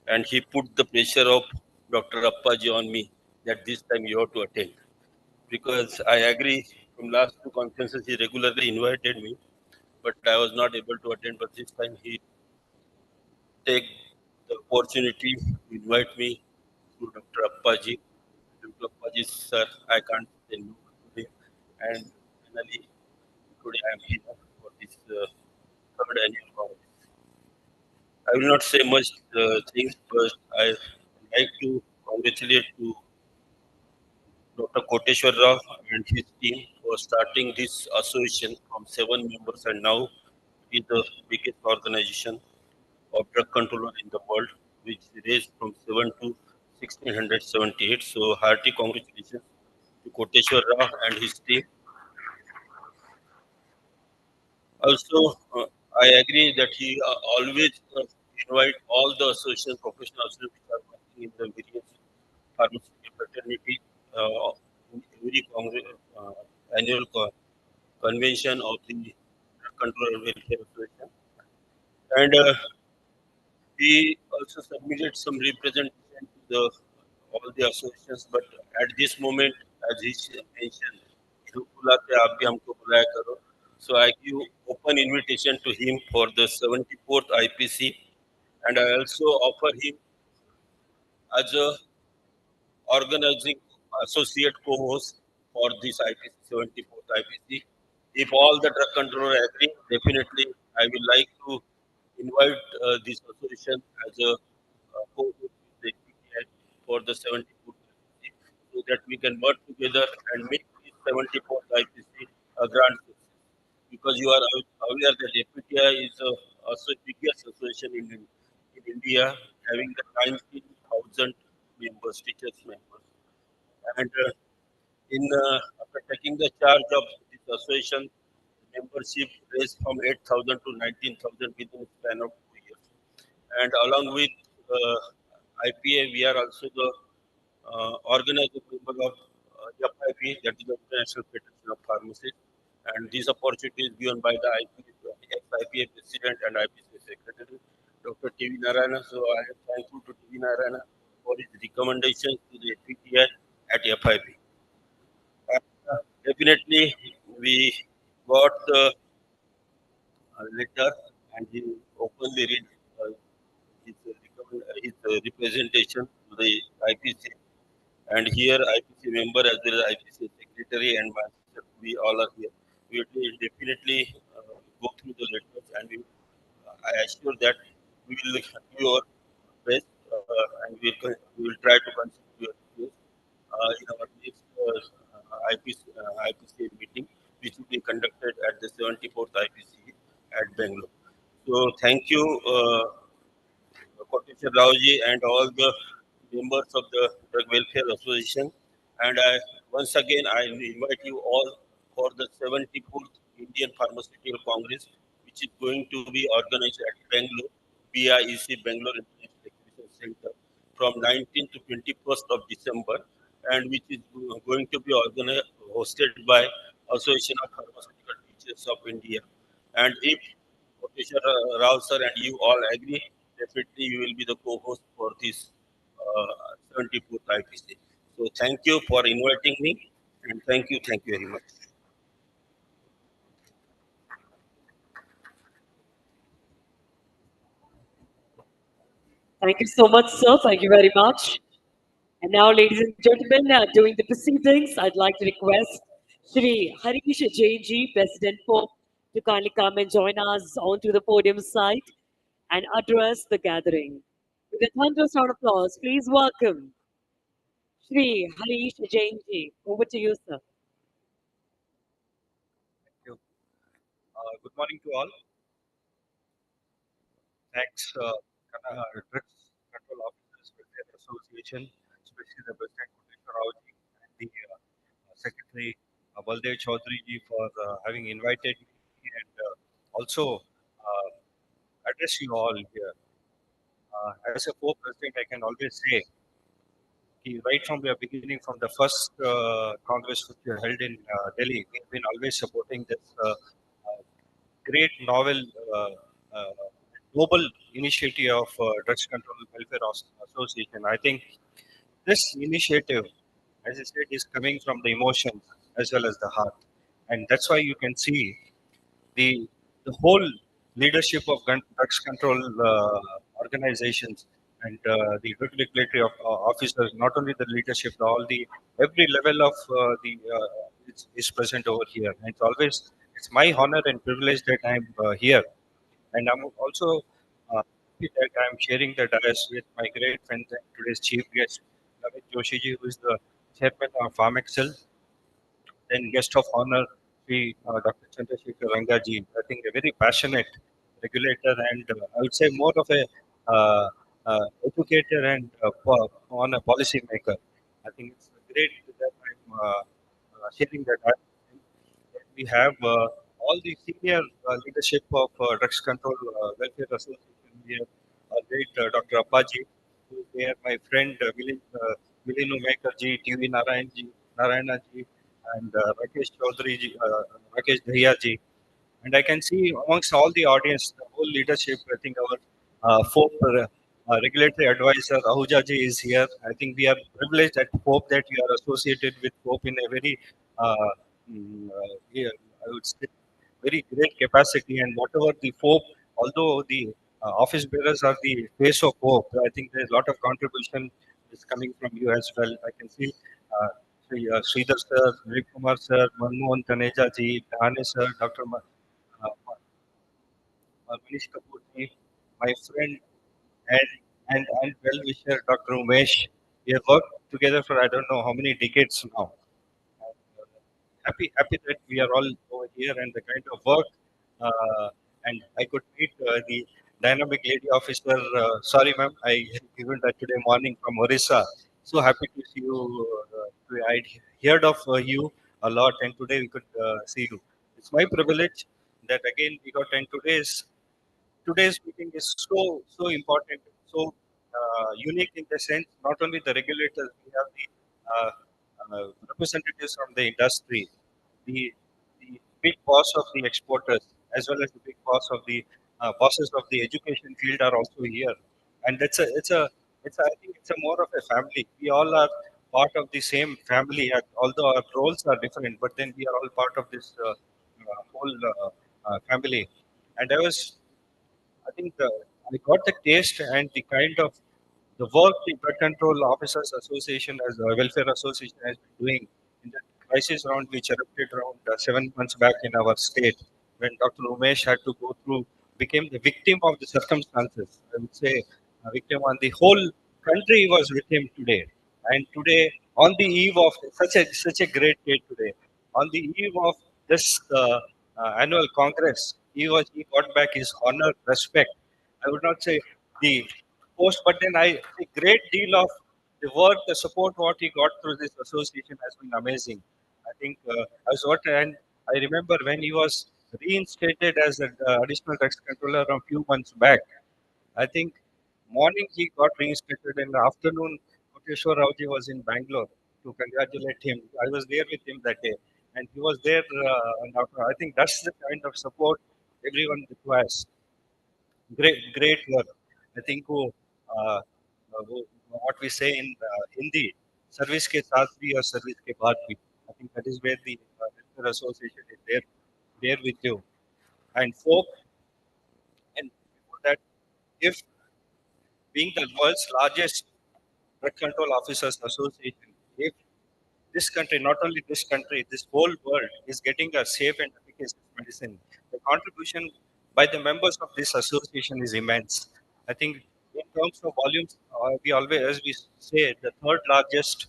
and he put the pressure of Dr. Appaji on me that this time you have to attend. Because I agree, from last two conferences he regularly invited me, but I was not able to attend. But this time he take the opportunity to invite me to Dr. Appaji. Dr. Appaji, sir, I can't say no today. And finally, today I am here for this third annual congress. I will not say much things, but I like to congratulate to Dr. Koteshwar Rao and his team for starting this association from 7 members, and now it is the biggest organization of drug controller in the world, which raised from 7 to 1678. So hearty congratulations to Koteshwar Rao and his team. Also, I agree that he always invite all the associations, professional associations which are working in the various pharmaceutical fraternity in every annual convention of the Drug Control and Welfare Association. And he also submitted some representation to the all the associations. But at this moment, as he mentioned, "जो बुलाते आप भी हमको बुलाया करो." So I give open invitation to him for the 74th IPC, and I also offer him as a organizing associate co-host for this IPC 74th IPC. If all the drug controller agree, definitely I will like to invite this association as a co-host with the PTI for the 74th IPC so that we can work together and make this 74th IPC a grand success. Because you are aware that FPTI is a biggest association in India, having the 19,000 members, teachers members. And after taking the charge of this association, membership raised from 8,000 to 19,000 within a span of 2 years. And along with IPA, we are also the organizing member of FIP, that is the International Federation of Pharmacists. And this opportunity is given by the ex-IPA President and IPC Secretary, Dr. T.V. Narayana. So I am thankful to T.V. Narayana for his recommendations to the FPTI at FIP. And, definitely, we got the letter and he openly read his representation to the IPC. And here, IPC member as well as IPC secretary and myself, we all are here. We will definitely go through the letters and I assure that we will do our best and we will try to consider your request in our next IPC meeting, which will be conducted at the 74th IPC at Bangalore. So, thank you. Koteshwar Raoji and all the members of the Drug Welfare Association. And once again, I invite you all for the 74th Indian Pharmaceutical Congress, which is going to be organized at Bangalore, BIEC Bangalore International Exhibition Center from 19th to 21st of December, and which is going to be organized, hosted by Association of Pharmaceutical Teachers of India. And if Koteshwar Rao sir and you all agree, definitely you will be the co-host for this 74th IPC. So thank you for inviting me and thank you very much. Thank you so much, sir. Thank you very much. And now, ladies and gentlemen, during the proceedings, I'd like to request Shri Harish Jainji, President Pope, to kindly come and join us onto the podium side and address the gathering. With a thunderous round of applause, please welcome Shri Harish Jainji. Over to you, sir. Thank you. Good morning to all. Thanks, Drugs Control Officers Welfare Association, especially the President Koteshwar Raoji and the Secretary Baldev Chaudhary ji for having invited me and also address you all here. As a co-president, I can always say, right from the beginning, from the first Congress which we held in Delhi, we've been always supporting this great novel uh, global initiative of Drugs Control Welfare Association. I think this initiative, as I said, is coming from the emotions as well as the heart, and that's why you can see the whole leadership of drugs control organizations and the regulatory officers, not only the leadership, all the every level of the is present over here. And it's my honor and privilege that I'm here, and I'm also happy that I'm sharing the dais with my great friend and today's chief guest, Amit Joshi ji, who is the chairman of PharmExcel. Then guest of honor, Dr. Chandrasekhar Rangaji. I think a very passionate regulator and I would say more of a educator and on a policy maker. I think it's great that I'm sharing that. We have all the senior leadership of Drugs Control Welfare Association. We have great Dr. Appaji, who is there, my friend Milinu Mekarji, T.V. Narayana ji, and Rakesh Chaudhary ji, Rakesh Dahiya ji. And I can see amongst all the audience, the whole leadership, I think our FOP regulatory advisor, Ahuja ji, is here. I think we are privileged at FOP that we are associated with FOP in a very, yeah, I would say, very great capacity. And whatever the FOP, although the office bearers are the face of FOP, I think there's a lot of contribution is coming from you as well. I can see Sridhar sir, Vivek Kumar sir, Manmohan Taneja ji, Dane sir, Dr. Manish Kapoor ji, my friend and and well-wisher Dr. Umesh. We have worked together for I don't know how many decades now. Happy that we are all over here and the kind of work and I could meet the dynamic lady officer. Sorry, ma'am, I given that today morning from Orissa. So happy to see you. I'd heard of you a lot, and today we could see you. It's my privilege that again we got, and today's meeting is so important, so unique in the sense not only the regulators, we have the representatives from the industry, the the big boss of the exporters, as well as the big boss of the bosses of the education field are also here, and I think it's a more of a family. We all are part of the same family, although our roles are different, but then we are all part of this whole family. And I think I got the taste and the kind of the work the Drug Control Officers Association as a welfare association has been doing in the crisis round which erupted around 7 months back in our state when Dr. Umesh had to go through, became the victim of the circumstances. I would say a victim, on the whole country was with him today. And today, on the eve of such a great day today, on the eve of this annual Congress, he got back his honor, respect. I would not say the post, but then a great deal of the work, the support, what he got through this association has been amazing. I think I was what, and I remember when he was reinstated as an additional tax controller a few months back. I think morning he got reinstated, in the afternoon Koteshwar Raoji was in Bangalore to congratulate him. I was there with him that day, and he was there. And I think that's the kind of support everyone requires. Great work. I think what we say in Hindi, service ke saath bhi or service ke baad bhi. I think that is where the welfare association is there with you. And folk, and before that, if being the world's largest drug control officers association, if this country, not only this country, this whole world is getting a safe and efficacious medicine. The contribution by the members of this association is immense. I think in terms of volumes, we always, as we say, the third largest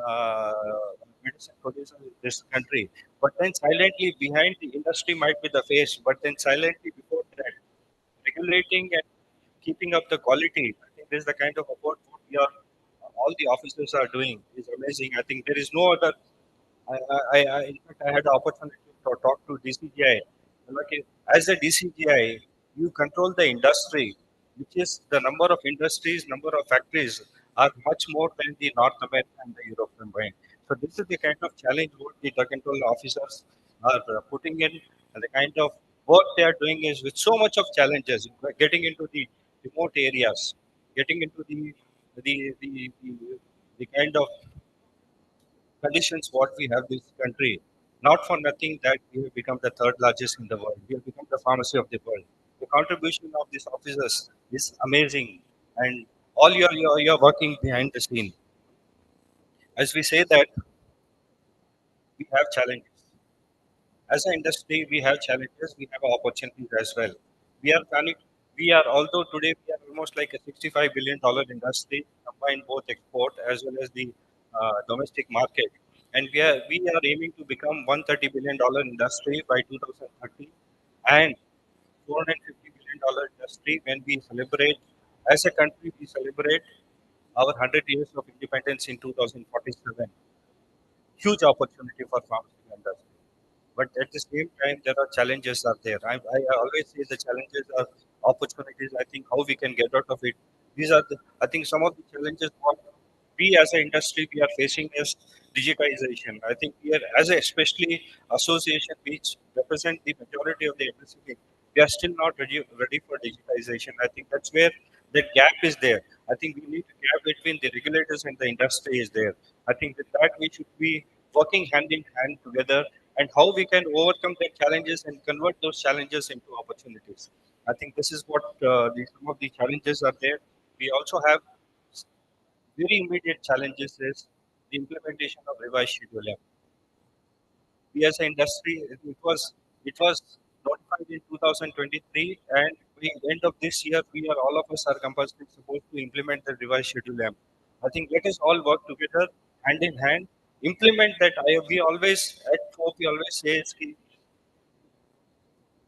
uh, medicine producer in this country. But then silently behind the industry might be the face, but then silently before that, regulating and keeping up the quality. I think this is the kind of effort what we are, all the officers are doing is amazing. I think there is no other. In fact, I had the opportunity to talk to DCGI. Like, as a DCGI, you control the industry, which is the number of industries, number of factories are much more than the North American and the Europe combined. So this is the kind of challenge what the drug control officers are putting in, and the kind of work they are doing is with so much of challenges, getting into the remote areas, getting into the, the kind of conditions what we have this country. Not for nothing that we have become the third largest in the world. We have become the pharmacy of the world. The contribution of these officers is amazing, and all your working behind the scene. As we say that we have challenges. As an industry, we have challenges, we have opportunities as well. We are planning, although today we are almost like a $65 billion industry, combined both export as well as the domestic market. And we are aiming to become $130 billion industry by 2030 and $450 billion industry when we celebrate, as a country, we celebrate our 100 years of independence in 2047. Huge opportunity for pharmaceutical industry. But at the same time, there are challenges are there. I always say the challenges are opportunities. I think how we can get out of it. These are the, I think some of the challenges what we as an industry we are facing is digitization. I think we are as a especially association which represent the majority of the industry, we are still not ready for digitization. I think that's where the gap is there. I think we need a gap between the regulators and the industry is there. I think with that we should be working hand in hand together and how we can overcome the challenges and convert those challenges into opportunities. I think this is what some of the challenges are there. We also have very immediate challenges is the implementation of revised schedule M. We as an industry, it was notified in 2023, and by the end of this year, all of us are compulsory supposed to implement the revised schedule M. I think let us all work together, hand in hand, implement that. We always at FOP, we always say is ki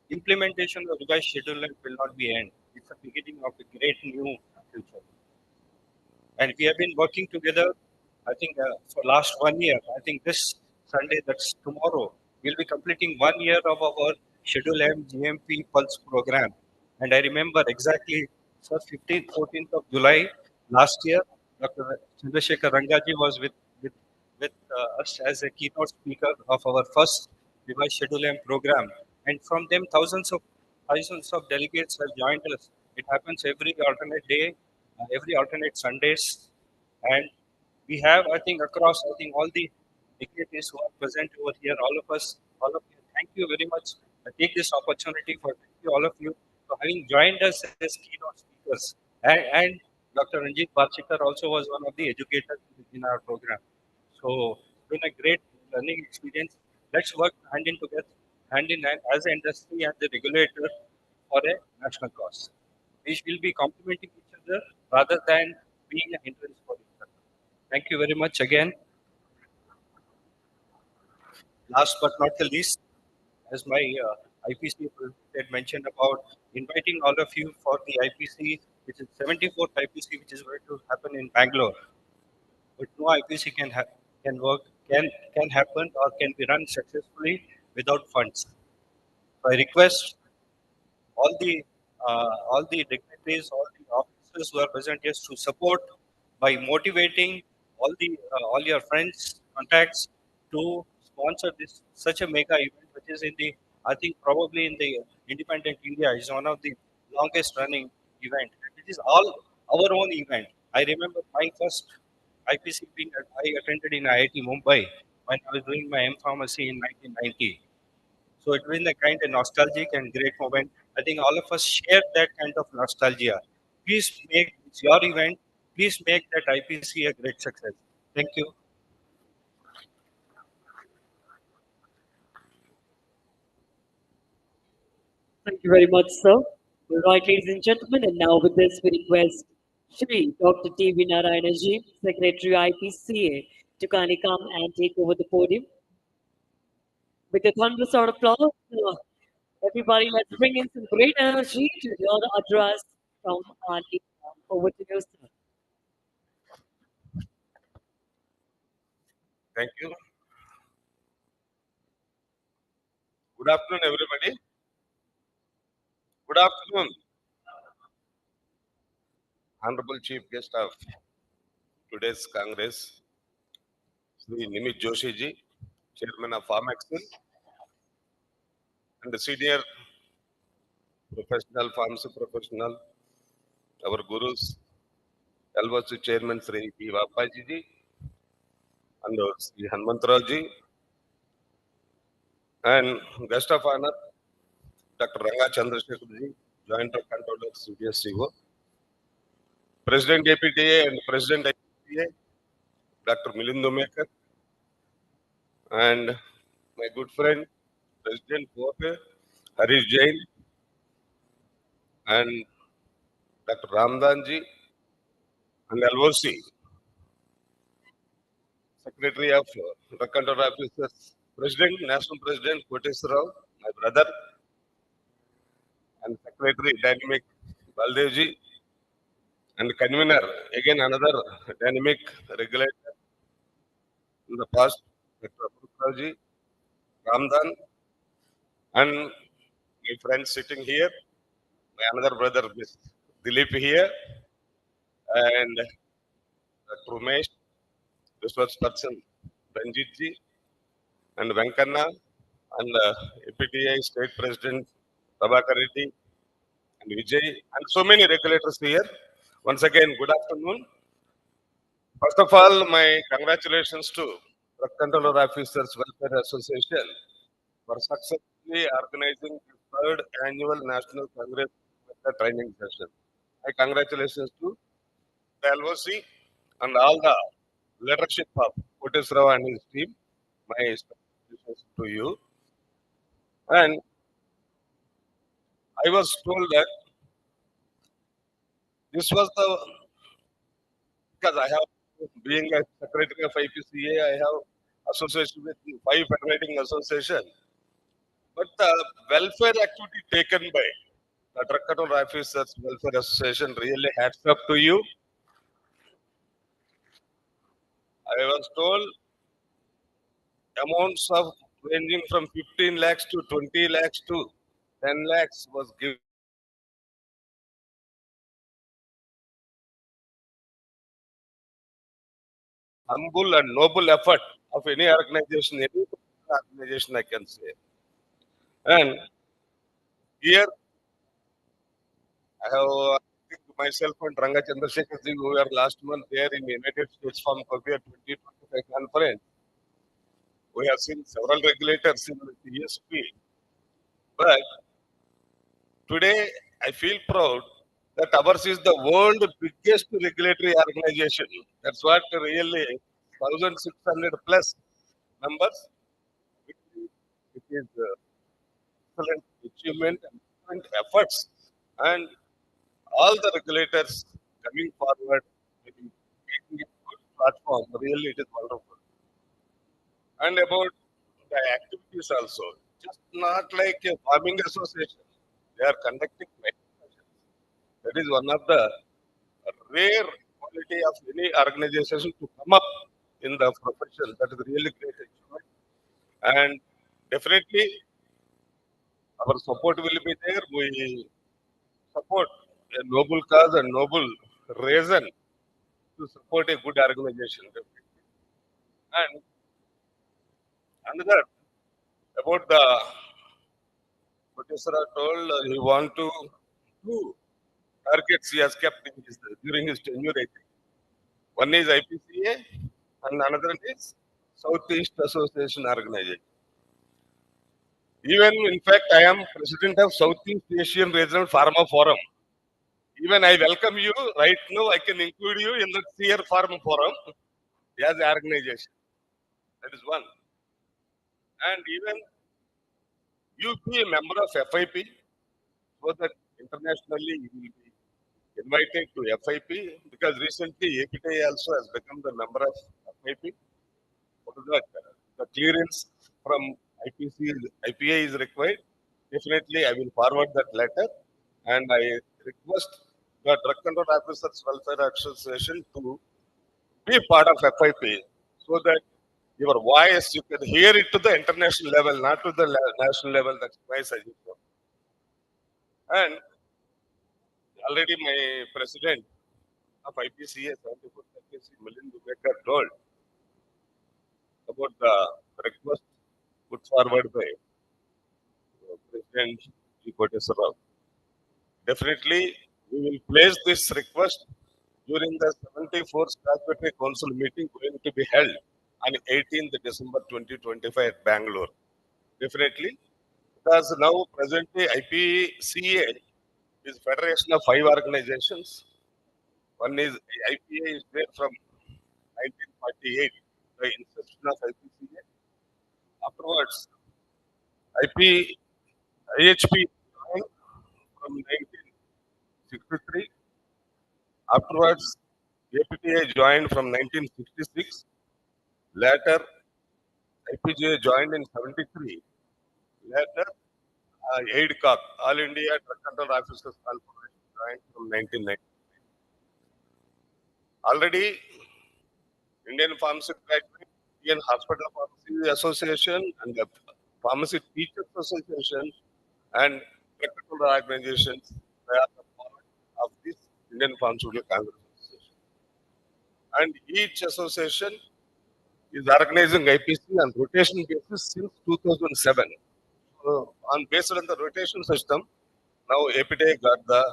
implementation of revised schedule M will not be end. It's the beginning of a great new future. And we have been working together. I think for last 1 year. I think this Sunday, that's tomorrow, we'll be completing 1 year of our Schedule M GMP Pulse program. And I remember exactly, sir, 15th, 14th of July last year, Dr. Chandrasekhar Rangaji was with us as a keynote speaker of our first revised Schedule M program. And from them, thousands of delegates have joined us. It happens every alternate day, every alternate Sundays, and we have, I think, across, I think, all the dignitaries who are present over here, all of you, thank you very much. I take this opportunity for thank you, all of you, for having joined us as keynote speakers. And Dr. Ranjit Barchikar also was one of the educators in our program. So it's been a great learning experience. Let's work hand in hand as an industry and the regulator for a national cause. We will be complementing each other rather than being a hindrance for each other. Thank you very much again. Last but not the least, as my IPC had mentioned about inviting all of you for the IPC, which is 74th IPC, which is going to happen in Bangalore. But no IPC can work can happen or can be run successfully without funds. So I request all the dignitaries, all the officers who are present here to support by motivating all your friends, contacts to sponsor this such a mega event, which is in the I think probably in the independent India is one of the longest running event. It is all our own event. I remember my first IPC being I attended in IIT Mumbai when I was doing my M Pharmacy in 1990. So it was a kind of nostalgic and great moment. I think all of us share that kind of nostalgia. Please make it's your event. Please make that IPC a great success. Thank you. Thank you very much, sir. All right, ladies and gentlemen, and now with this, we request Shri Dr. T.V. Narayanaji, Secretary IPCA, to kindly come and take over the podium. With a thunderous round of applause, everybody, let's bring in some great energy to hear the address from our leader. Over to you, sir. Thank you. Good afternoon, everybody. Good afternoon, Honorable Chief Guest of today's Congress, Sri Nimit Joshi ji, Chairman of Farm Excel, and the senior professional, pharmacy professional, our gurus, LVC Chairman Sri P. Vapaji ji, and Sri Hanmantrao ji, and guest of honor, Dr. Ranga Chandrasekhar ji, Joint Controller, CDSCO, President APTA and President IPTA, Dr. Milind Umekar, and my good friend, President Gope, Harish Jain, and Dr. Ramdanji, and LOC, Secretary of Drug Control Officers, President, National President Koteswar Rao, my brother, and Secretary Dynamic Baldevji, and convener, again another dynamic regulator in the past, Dr. Abdul Ramdan, and my friend sitting here, my another brother, Miss Dilip here, and Dr. Umesh, resource person, Ranjit ji, and Venkanna, and APTI State President Prabhakar Reddy, and Vijay, and so many regulators here. Once again, good afternoon. First of all, my congratulations to Drug Controller Officers Welfare Association for successfully organizing the third annual National Congress training session. My congratulations to the LOC and all the leadership of Kotesrao and his team, my wishes to you. And I was told that this was the because I have being a secretary of IPCA, I have association with 5 federating association. But the welfare activity taken by the Drug Control Officers Welfare Association really hats up to you. I was told amounts of ranging from 15 lakhs to 20 lakhs to 10 lakhs was given. Humble and noble effort of any organization I can say. And here I have think myself and Ranga Chandrasekhar ji, who were last month there in the United States Farm Courier 2025 conference. We have seen several regulators in the ESP. But today I feel proud that ours is the world biggest regulatory organization. That's what really 1,600 plus members. It is excellent achievement and excellent efforts. And all the regulators coming forward, making a good platform, really it is wonderful. And about the activities also, just not like a farming association, they are conducting many sessions. That is one of the rare quality of any organization to come up in the profession. That is really great achievement. And definitely our support will be there. We support a noble cause and noble reason to support a good organization. And another about the Professor told he want to two targets he has kept in during his tenure. I think. One is IPCA and another is Southeast Association Organization. Even in fact, I am president of Southeast Asian Regional Pharma Forum. Even I welcome you right now. I can include you in the CR Pharma Forum as an organization. That is one. And even you be a member of FIP so that internationally you will be invited to FIP because recently APTI also has become the member of FIP. What is that? The clearance from IPA is required. Definitely, I will forward that letter and I request the Drug Control Officers Welfare Association to be part of FIP so that your voice, you can hear it to the international level, not to the national level. That's my suggestion. And already my president of IPCA, 74 Milind Dubekar, told about the request put forward by President G. Kotesrao. Definitely, we will place this request during the 74th Statutory Council meeting going to be held on 18th December 2025 at Bangalore. Definitely, because now presently IPCA is federation of 5 organizations. One is IPA is there from 1948, the inception of IPCA. Afterwards, IP, IHP joined from 1963. Afterwards, APTA joined from 1966. Later, IPGA joined in 73. Later, AIDCOG, All India Drug Control Officers Corporation, joined from 1990. Already, Indian Pharmacy Graduate, Indian Hospital Pharmacy Association, and the Pharmacy Teachers Association, and Drug Control organizations, they are the part of this Indian Pharmaceutical Congress Association. And each association is organizing IPC on rotation basis since 2007. So based on the rotation system, now APTA got the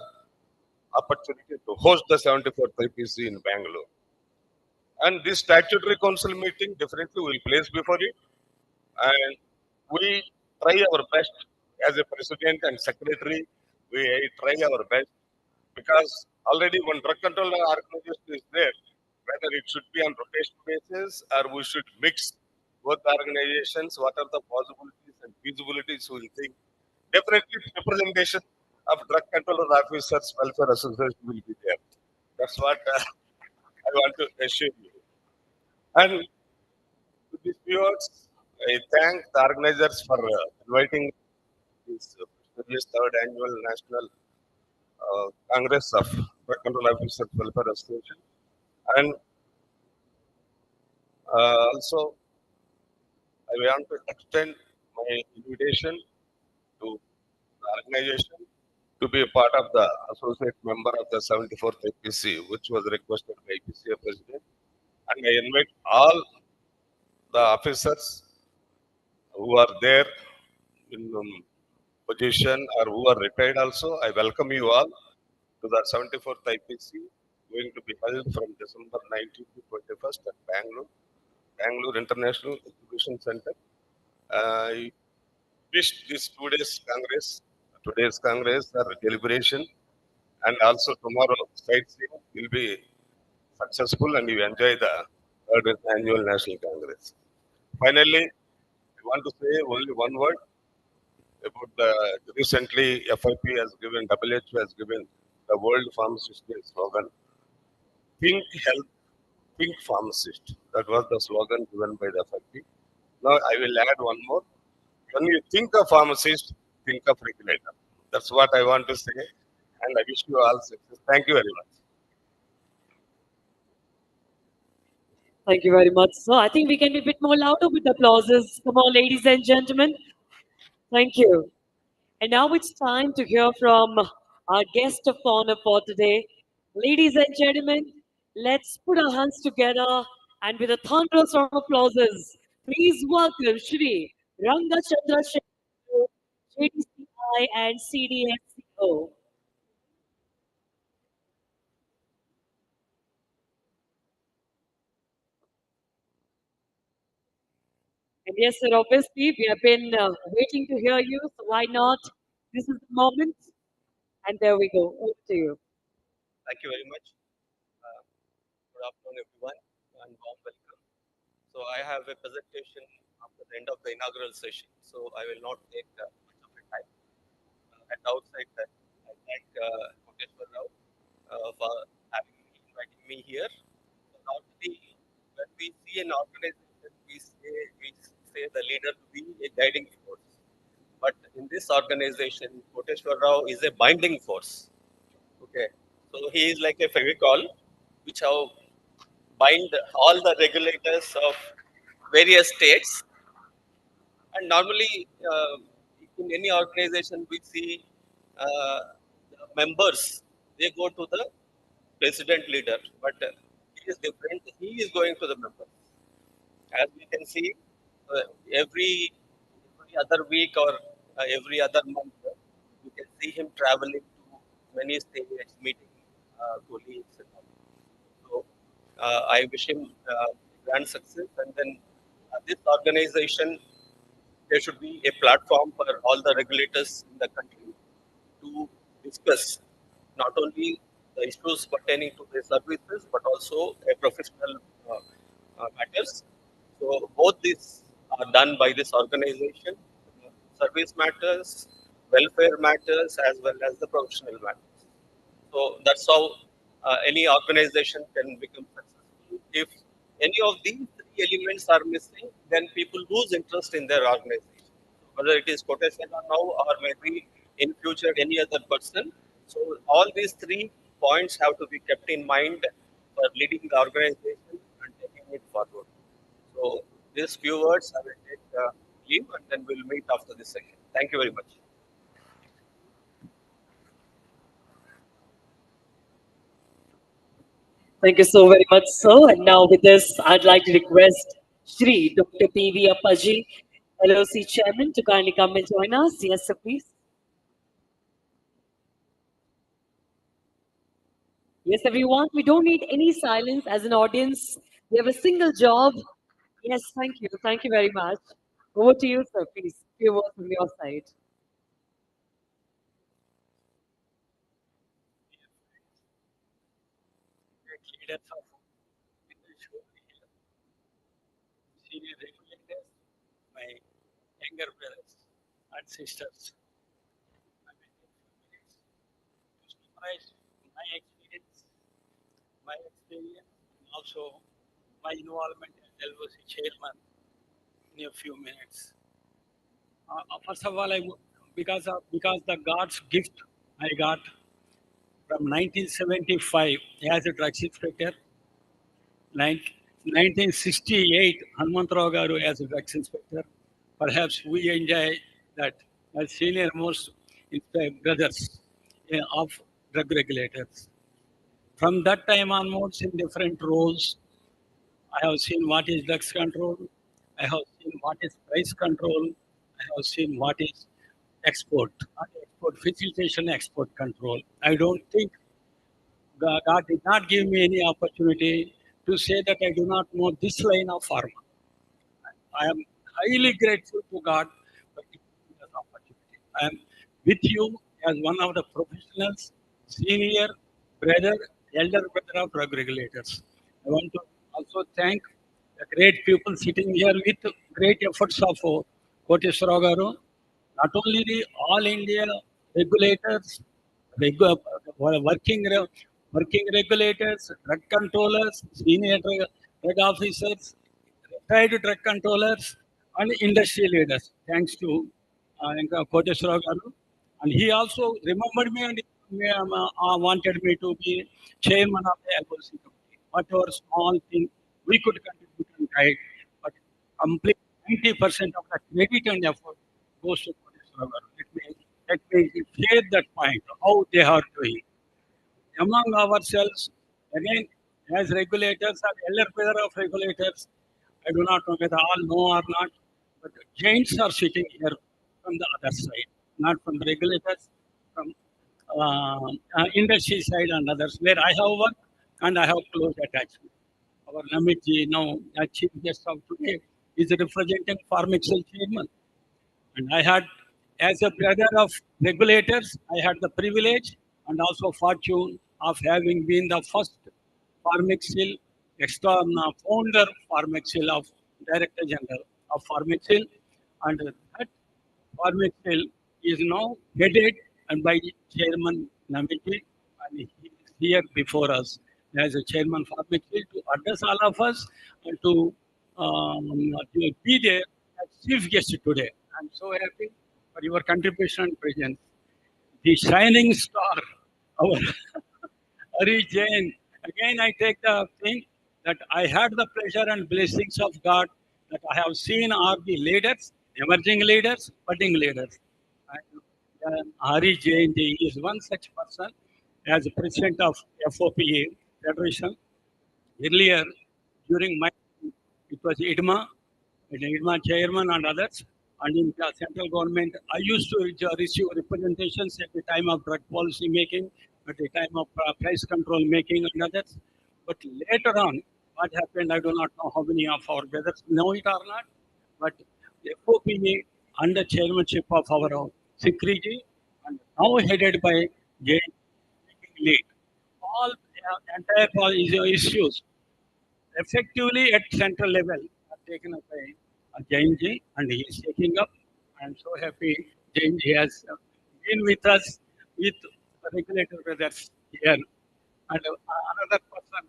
opportunity to host the 74th IPC in Bangalore. And this statutory council meeting definitely will place before it. And we try our best as a president and secretary. We try our best because already one drug control organization is there, whether it it should be on rotation basis, or we should mix both organizations. What are the possibilities and feasibilities? We will think. Definitely, representation of drug controller officers welfare association will be there. That's what I want to assure you. And to these viewers, I thank the organizers for inviting this prestigious third annual National Congress of Drug Control Officers Welfare Association. And also, I want to extend my invitation to the organization to be a part of the associate member of the 74th APC, which was requested by APCA President. And I invite all the officers who are there in position or who are retired also. I welcome you all to the 74th IPC going to be held from December 19th to 21st at Bangalore International Exhibition Center. I wish this today's Congress or deliberation and also tomorrow sightseeing will be successful and you enjoy the third annual National Congress. Finally, I want to say only one word about the recently FIP has given, WHO has given the World Pharmacist Day slogan, Think Health, Think Pharmacist. That was the slogan given by the FIP. Now I will add one more. When you think of pharmacist, think of regulator. That's what I want to say. And I wish you all success. Thank you very much. Thank you very much, sir. I think we can be a bit more louder with applauses. Come on, ladies and gentlemen. Thank you. And now it's time to hear from our guest of honor for today. Ladies and gentlemen, let's put our hands together and with a thunderous round of applauses, please welcome Shri Ranga Chandrasekhar, JDCI and CDSCO. And yes, sir, obviously, we have been waiting to hear you, so why not? This is the moment. And there we go. Over to you. Thank you very much. Good afternoon, everyone, and warm welcome. So I have a presentation after the end of the inaugural session, so I will not take much of your time. At the outset, I thank Koteshwar Rao for inviting me here. So normally, when we see an organization, we say the leader to be a guiding force. But in this organization, Koteshwar Rao is a binding force. Okay, so he is like a Fevicol, which have bind all the regulators of various states. And normally, in any organization, we see the members, they go to the president leader, but he is different. He is going to the members. As we can see, every other week or every other month, you can see him traveling to many states, meeting colleagues and all. So I wish him grand success. And then this organization, there should be a platform for all the regulators in the country to discuss not only the issues pertaining to the services but also a professional matters. So both these are done by this organization: service matters, welfare matters, as well as the professional matters. So that's how any organization can become successful. If any of these three elements are missing, then people lose interest in their organization. Whether it is quotation or now, or maybe in future any other person. So all these 3 points have to be kept in mind for leading the organization and taking it forward. So these few words I will take leave, and then we'll meet after this session. Thank you very much. Thank you so very much, sir. And now with this, I'd like to request Shri Dr. P.V. Appaji, LOC Chairman, to kindly come and join us. Yes, sir, please. Yes, everyone, we don't need any silence as an audience. We have a single job. Yes, thank you. Thank you very much. Over to you, sir, please. Few words from your side. Leaders of senior regulators, my younger brothers and sisters. I will take few minutes to summarize my experience, and also my involvement as LOC chairman in a few minutes. First of all, because the God's gift I got from 1975 as a drugs inspector, 1968 Hanumantrao Garu as a drugs inspector. Perhaps we enjoy that as senior most brothers of drug regulators. From that time onwards, in different roles, I have seen what is drugs control, I have seen what is price control, I have seen what is export facilitation, export control. I don't think God did not give me any opportunity to say that I do not know this line of pharma. I am highly grateful to God for giving me this opportunity. I am with you as one of the professionals, senior brother, elder brother of drug regulators. I want to also thank the great people sitting here with great efforts of Koteshwara Garu, not only the all India regulators, regu- working regulators, drug controllers, senior drug officers, retired drug controllers, and industry leaders. Thanks to Koteshwara Garu. And he also remembered me and wanted me to be chairman of the LOC committee. Whatever small thing we could contribute and guide, but complete 90% of the credit and effort goes to Koteshwara Garu. Let me share that point, how they are doing among ourselves, again, as regulators or elder brother of regulators, I do not know whether all know or not, but giants are sitting here from the other side, not from the regulators, from industry side and others, where I have worked and I have close attachment. Our Namiji, now chief guest of today, is representing Pharmexcel chairman. And I had, as a brother of regulators, I had the privilege and also fortune of having been the first Pharmexcel, founder Pharmexcel of Director General of Pharmexcel. And that Pharmexcel is now headed and by Chairman Namiti, and he is here before us as a Chairman Pharmexcel to address all of us and to be there as chief guest today. I'm so happy for your contribution and presence. The shining star, our Hari Jain. Again, I take the thing that I had the pleasure and blessings of God that I have seen are the leaders, emerging leaders, budding leaders. And, Hari Jain ji is one such person as president of FOPA Federation. Earlier, during my, it was IDMA, and IDMA chairman and others. And in the central government, I used to receive representations at the time of drug policy making, at the time of price control making and others. But later on, what happened, I do not know how many of our brothers know it or not, but the FOPA under chairmanship of our Sikriji, and now headed by Jay, taking lead. All entire issues effectively at central level are taken up by Jainji, and he is taking up. I am so happy Jainji has been with us with regulator brothers here. And another person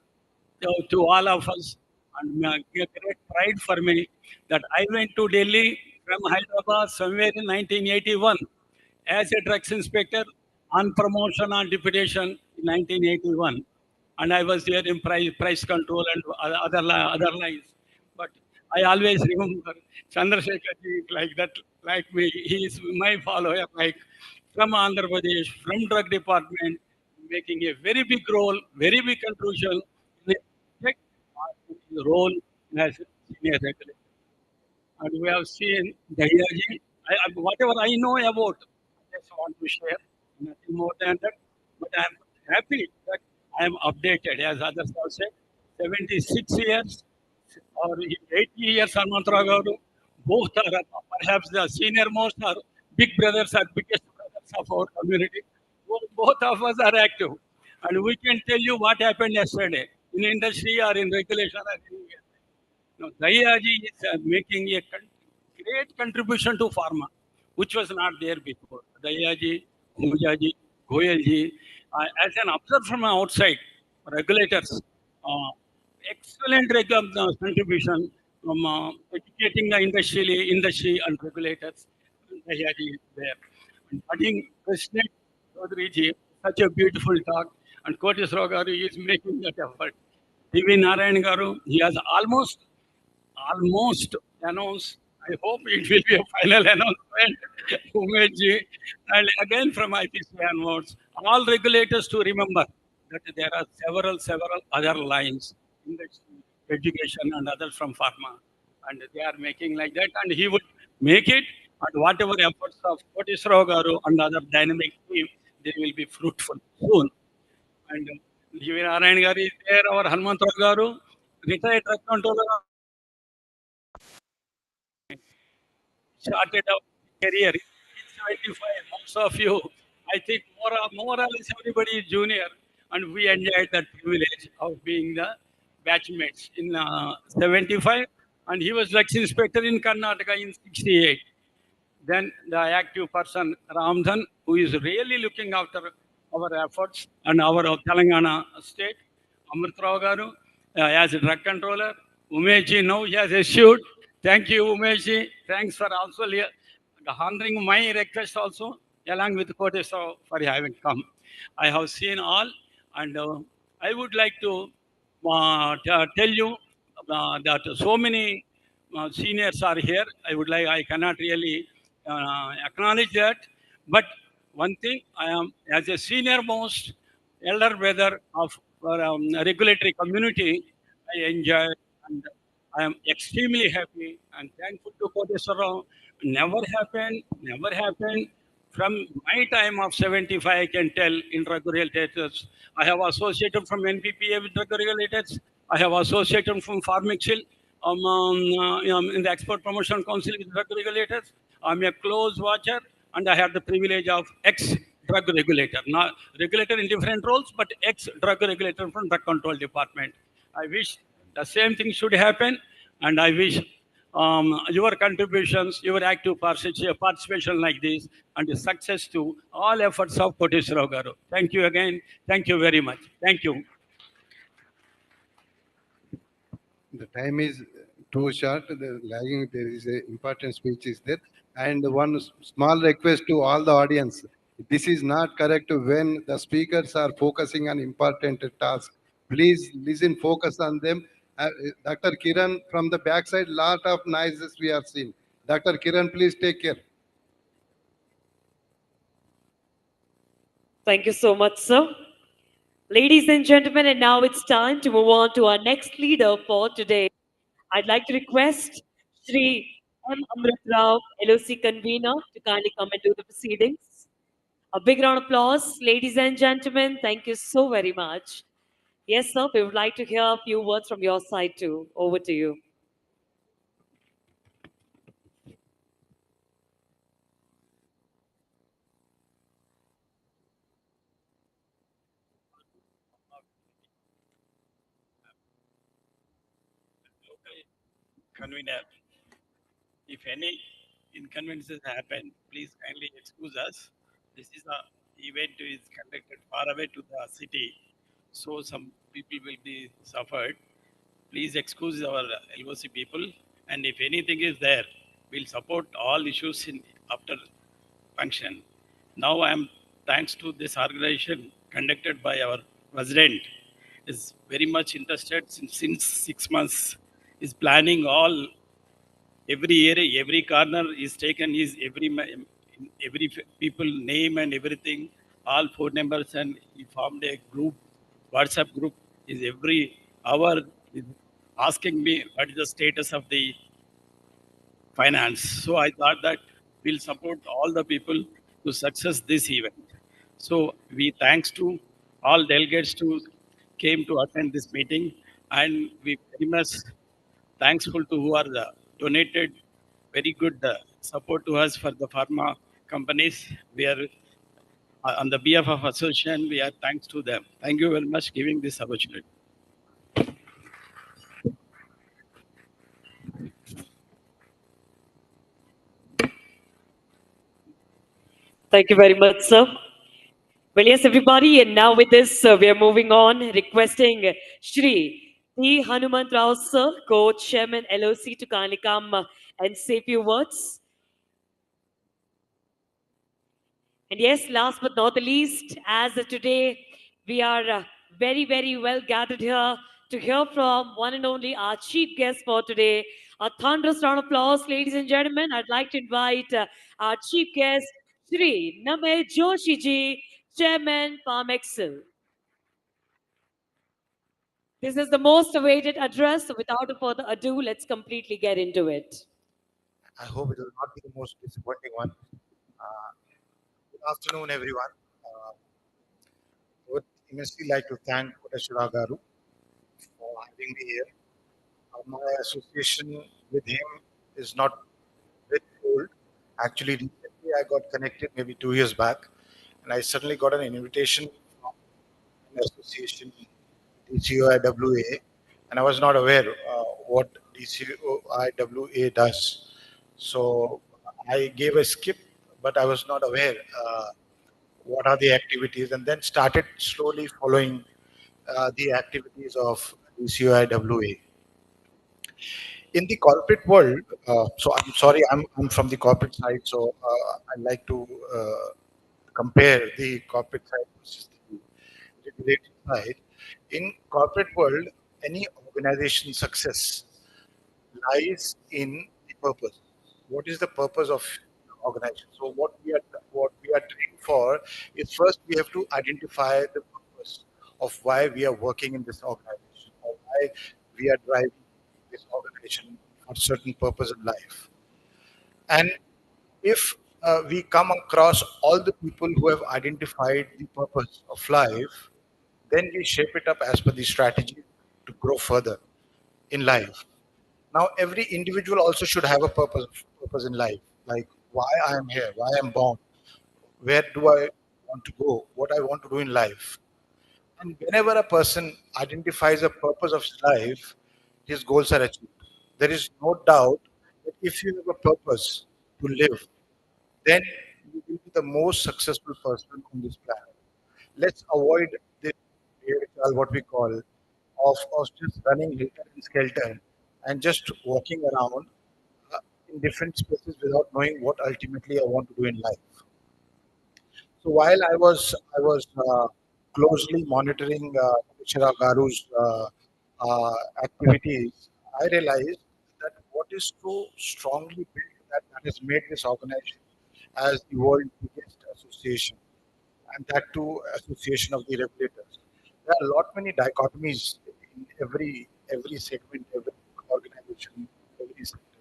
to all of us, and a great pride for me that I went to Delhi from Hyderabad somewhere in 1981 as a drugs inspector on promotion on deputation in 1981. And I was there in price control and other lines. But I always remember Chandrasekhar ji is like that, like me. He is my follower, like from Andhra Pradesh, from drug department, making a very big role, very big contribution in his role as senior regulator. And we have seen the energy. Whatever I know about, I just want to share, nothing more than that. But I am happy that I am updated, as others have said. 76 years or 80 years on Mantragaru, both are perhaps the senior most are big brothers or biggest brothers of our community. Both of us are active. And we can tell you what happened yesterday. in industry or in regulation or anywhere. No, Dayaji is making a great contribution to pharma, which was not there before. Dayaji, Mujaji, Goyalji, as an observer from outside, regulators, uh, excellent contribution from educating the industry and regulators. Dayaji is there. And I think President Chaudhary such a beautiful talk, and Kotisrao Garu is making that effort. TV Narayan Garu, he has almost announced. I hope it will be a final announcement, Umesh. And again from IPC onwards, all regulators to remember that there are several other lines, industry, education, and others from pharma. And they are making like that, and he would make it, and whatever efforts of Kotisrao Garu and other dynamic team, they will be fruitful soon. And G.V. Narayan Garu is there, our Hanumantrao Garu, retired drug controller, started out career. He's 75, most of you. I think more or less everybody is junior, and we enjoyed that privilege of being the batchmates in 75. And he was Lex Inspector in Karnataka in 68. Then the active person, Ramdhan, who is really looking after our efforts and our Telangana state, Amritrao Garu, as a drug controller. Umeshi now he has issued. Thank you, Umeshi. Thanks for also honoring my request also, along with Kotesau for having come. I have seen all, and I would like to tell you that so many seniors are here. I cannot really acknowledge that. But one thing, I am as a senior most elder brother of regulatory community, I enjoy and I am extremely happy and thankful to Kodeswara. Never happened. From my time of 75, I can tell in drug regulators. I have associated from NPPA with drug regulators. I have associated from Pharmixil in the Export Promotion Council with drug regulators. I'm a close watcher, and I had the privilege of ex-drug regulator, not regulator in different roles, but ex-drug regulator from drug control department. I wish the same thing should happen, and I wish your contributions, your active participation like this, and the success to all efforts of Koteswara Garu. Thank you again. Thank you very much. Thank you. The time is too short. The lagging, there is a important speech is there. And one small request to all the audience. This is not correct when the speakers are focusing on important task. Please listen, focus on them. Dr. Kiran, from the backside, lot of noises we are seeing. Dr. Kiran, please take care. Thank you so much, sir. Ladies and gentlemen, and now it's time to move on to our next leader for today. I'd like to request Shri M. Amrit Rao, LOC convener, to kindly come and do the proceedings. A big round of applause, ladies and gentlemen. Thank you so very much. Yes, sir, we would like to hear a few words from your side too. Over to you. Convener, if any inconveniences happen, please kindly excuse us. This is a event is conducted far away to the city, so some people will be suffered. Please excuse our LOC people, and if anything is there, we'll support all issues in after function. Now I am thanks to this organization conducted by our president is very much interested since 6 months is planning all every area, every corner is taken is every people name and everything, all phone numbers, and he formed a group, WhatsApp group is every hour is asking me what is the status of the finance. So I thought that we'll support all the people to success this event. So we thanks to all delegates to came to attend this meeting, and we very much thankful to who are the donated very good support to us for the pharma companies. We are on the behalf of association. We are thanks to them. Thank you very much giving this opportunity. Thank you very much, sir. Well, yes, everybody, and now with this, we are moving on, requesting Shri T. Hanumant Rao, sir, co-chairman LOC, to kindly come and say a few words. And yes, last but not the least, as today we are very, very well gathered here to hear from one and only our chief guest for today. A thunderous round of applause, ladies and gentlemen. I'd like to invite our chief guest, Shri Name Joshi ji, Chairman Palm Excel. This is the most awaited address. So without further ado, let's completely get into it. I hope it will not be the most disappointing one. Good afternoon, everyone. I would immensely like to thank Koteshwara Garu for having me here. My association with him is not very old. Actually, recently I got connected maybe 2 years back, and I suddenly got an invitation from an association, DCO IWA, and I was not aware what DCO IWA does. So I gave a skip, but I was not aware what are the activities, and then started slowly following the activities of DCOIWA. In the corporate world, so I'm sorry, I'm from the corporate side, so I like to compare the corporate side versus the regulated side. In corporate world, any organization success lies in the purpose. What is the purpose of organization? So what we are trained for is first we have to identify the purpose of why we are working in this organization or why we are driving this organization for certain purpose in life. And if we come across all the people who have identified the purpose of life, then we shape it up as per the strategy to grow further in life. Now, every individual also should have a purpose in life, like why I am here, why I am born, where do I want to go, what I want to do in life. And whenever a person identifies a purpose of his life, his goals are achieved. There is no doubt that if you have a purpose to live, then you will be the most successful person on this planet. Let's avoid this what we call of just running helter and skelter and just walking around uh, in different spaces without knowing what ultimately I want to do in life. So while I was closely monitoring Shira Garu's activities, I realized that what is so strongly built that has made this organization as the world's biggest association, and that too association of the regulators. There are a lot many dichotomies in every segment, every organization, every sector.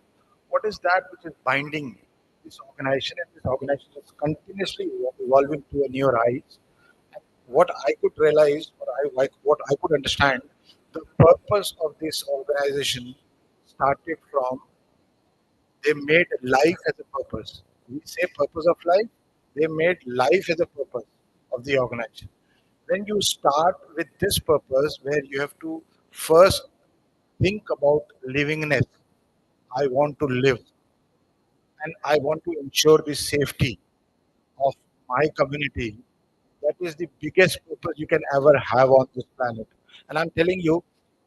What is that which is binding this organization? And this organization is continuously evolving to a newer heights. And what I could realize, or what I could understand, the purpose of this organization started from they made life as a purpose. We say purpose of life, they made life as a purpose of the organization. When you start with this purpose, where you have to first think about livingness, I want to live and I want to ensure the safety of my community. That is the biggest purpose you can ever have on this planet. And I'm telling you,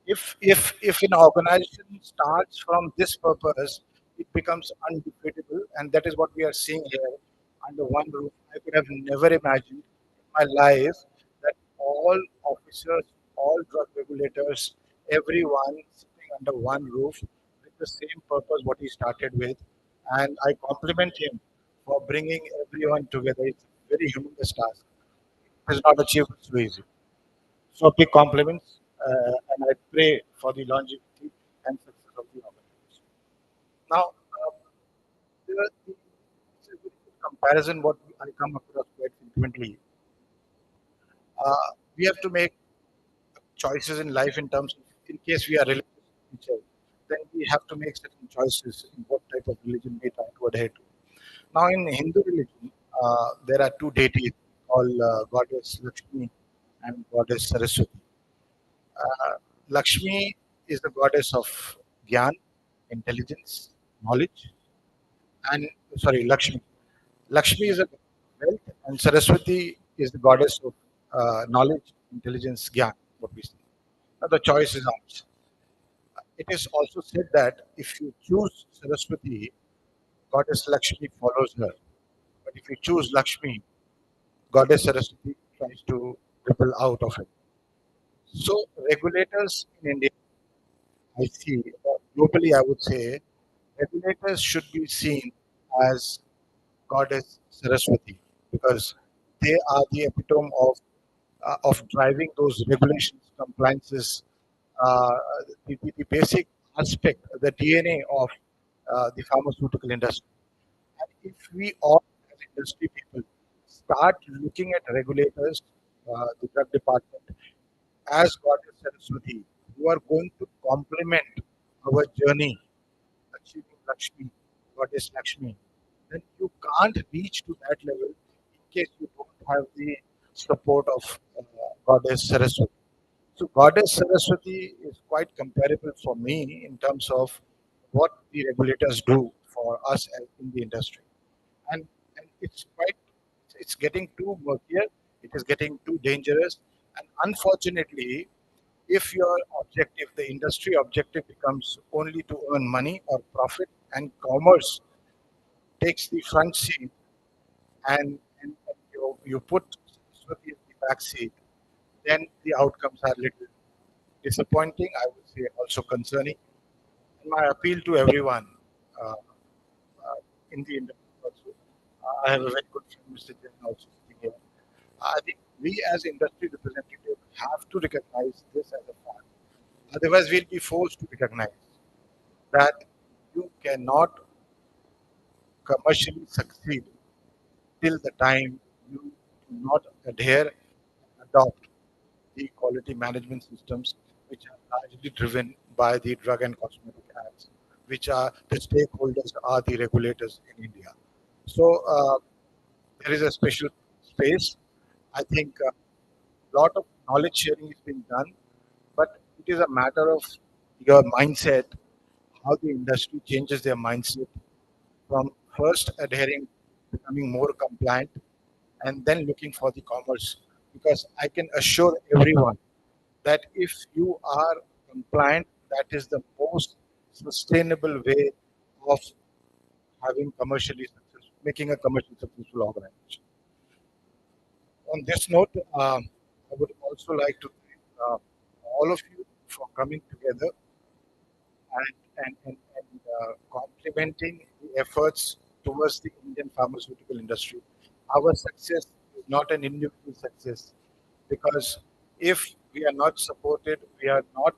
if an organization starts from this purpose, it becomes undefeatable, and that is what we are seeing here under one roof. I could have never imagined in my life that all officers, all drug regulators, everyone sitting under one roof with the same purpose what he started with, and I compliment him for bringing everyone together. It's a very humongous task. It's not achieved so easy. So big compliments, and I pray for the longevity and success of the organization. Now, it's a very good comparison what I come across quite frequently. We have to make choices in life in terms of, in case we are religious in nature, then we have to make certain choices in what type of religion we try to adhere to. Now, in Hindu religion, there are two deities called Goddess Lakshmi and Goddess Saraswati. Lakshmi is the goddess of Gyan, intelligence, knowledge, and sorry, Lakshmi. Lakshmi is a wealth, and Saraswati is the goddess of knowledge, intelligence, Gyan. What we say. Now the choice is ours. It is also said that if you choose Saraswati, goddess Lakshmi follows her. But if you choose Lakshmi, goddess Saraswati tries to ripple out of it. So regulators in India, I see, globally, I would say, regulators should be seen as goddess Saraswati because they are the epitome of driving those regulations, compliances, uh, the basic aspect, the DNA of the pharmaceutical industry. And if we all, as industry people, start looking at regulators, the drug department, as Goddess Saraswati, who are going to complement our journey achieving Lakshmi, Goddess Lakshmi, then you can't reach to that level in case you don't have the support of Goddess Saraswati. So Goddess Saraswati is quite comparable for me in terms of what the regulators do for us in the industry. And it's quite, it's getting too murkier, it is getting too dangerous. And unfortunately, if your objective, the industry objective becomes only to earn money or profit and commerce takes the front seat and you put Saraswati in the back seat, then the outcomes are little disappointing, I would say also concerning. And my appeal to everyone uh, in the industry also, I have a very good friend, Mr. Jain, also sitting here. I think we as industry representatives have to recognize this as a fact. Otherwise, we'll be forced to recognize that you cannot commercially succeed till the time you do not adhere and adopt the quality management systems which are largely driven by the Drug and Cosmetic Acts, which are the stakeholders are the regulators in India. So there is a special space. I think a lot of knowledge sharing is being done, but it is a matter of your mindset, how the industry changes their mindset from first adhering, becoming more compliant, and then looking for the commerce. Because I can assure everyone that if you are compliant, that is the most sustainable way of having commercially successful, making a commercially successful organization. On this note, I would also like to thank all of you for coming together and complementing the efforts towards the Indian pharmaceutical industry. Our success is not an individual success because if we are not supported, we are not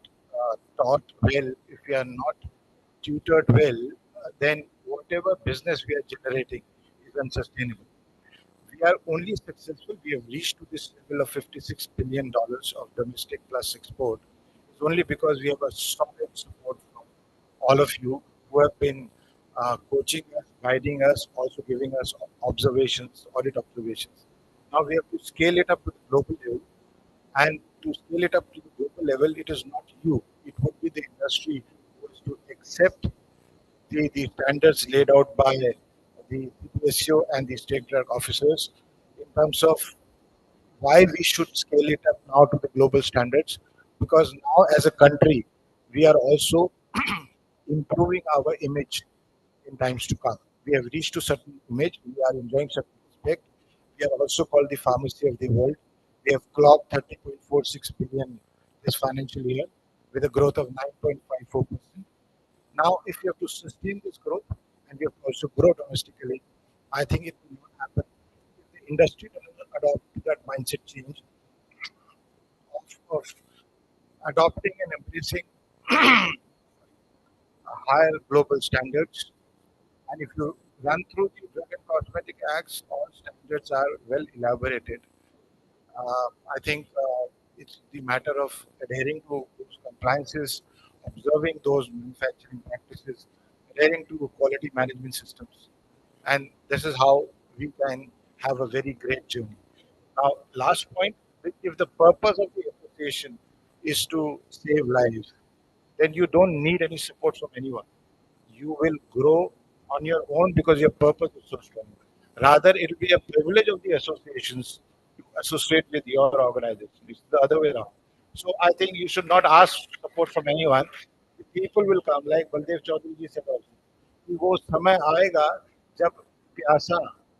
taught well, if we are not tutored well, then whatever business we are generating is unsustainable. We are only successful, we have reached to this level of $56 billion of domestic plus export, is only because we have a solid support from all of you who have been coaching us, guiding us, also giving us observations, audit observations. Now we have to scale it up to the global level, and to scale it up to the global level, it is not you, it would be the industry who is to accept the standards laid out by the DCO and the state drug officers in terms of why we should scale it up now to the global standards. Because now, as a country, we are also improving our image in times to come. We have reached to certain image, we are enjoying certain respect. We are also called the pharmacy of the world. We have clocked 30.46 billion this financial year with a growth of 9.54%. Now, if you have to sustain this growth and we have to also grow domestically, I think it will not happen if the industry doesn't adopt that mindset change of adopting and embracing higher global standards. And if you run through the Drug and Cosmetic Acts, all standards are well elaborated. I think it's the matter of adhering to those compliances, observing those manufacturing practices, adhering to quality management systems. And this is how we can have a very great journey. Now, last point, if the purpose of the association is to save lives, then you don't need any support from anyone. You will grow on your own because your purpose is so strong. Rather, it will be a privilege of the associations to associate with your organization. It's the other way around. So I think you should not ask support from anyone. The people will come, like Baldev Chaudhary ji said also. कि वो समय आएगा जब प्यासा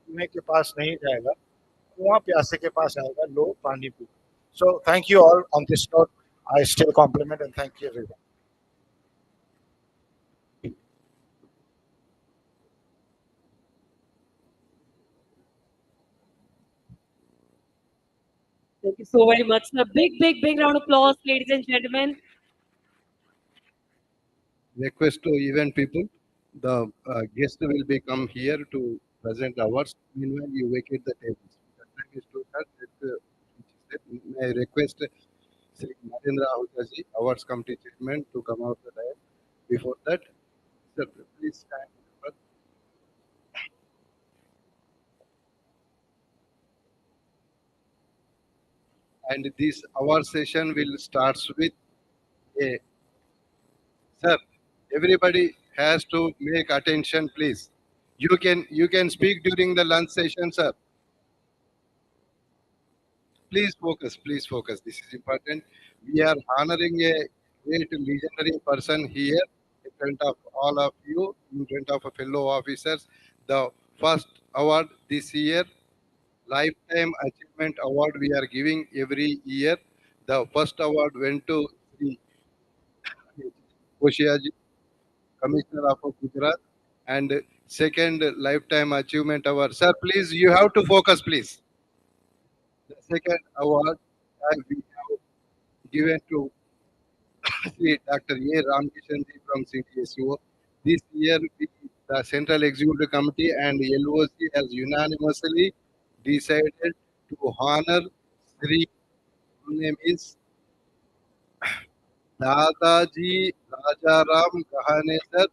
कुएं के पास नहीं जाएगा, कुआं प्यासे के पास आएगा, लोग पानी P. So thank you all. On this note, I still compliment and thank you everyone. Thank you so very much. A big round of applause, ladies and gentlemen. Request to event people, the guest will be come here to present awards. Meanwhile, you vacate the tables. The time is to start. May I request Sri Narendra Ahujaji, awards committee chairman, to come out the dais. Before that, sir, please stand. And this award session will start with a sir. Everybody has to make attention, please. You can speak during the lunch session, sir. Please focus, please focus. This is important. We are honoring a great legendary person here in front of all of you, in front of fellow officers. The first award this year, Lifetime Achievement Award, we are giving every year. The first award went to Sri Koshiaji, Commissioner of Gujarat, and second Lifetime Achievement Award. Sir, please, you have to focus, please. The second award we have given to Sri Dr. A. Ramkishanji from CDSO. This year, the Central Executive Committee and LOC has unanimously decided to honor Sri, name is Dadaji Rajaram Kahane sir,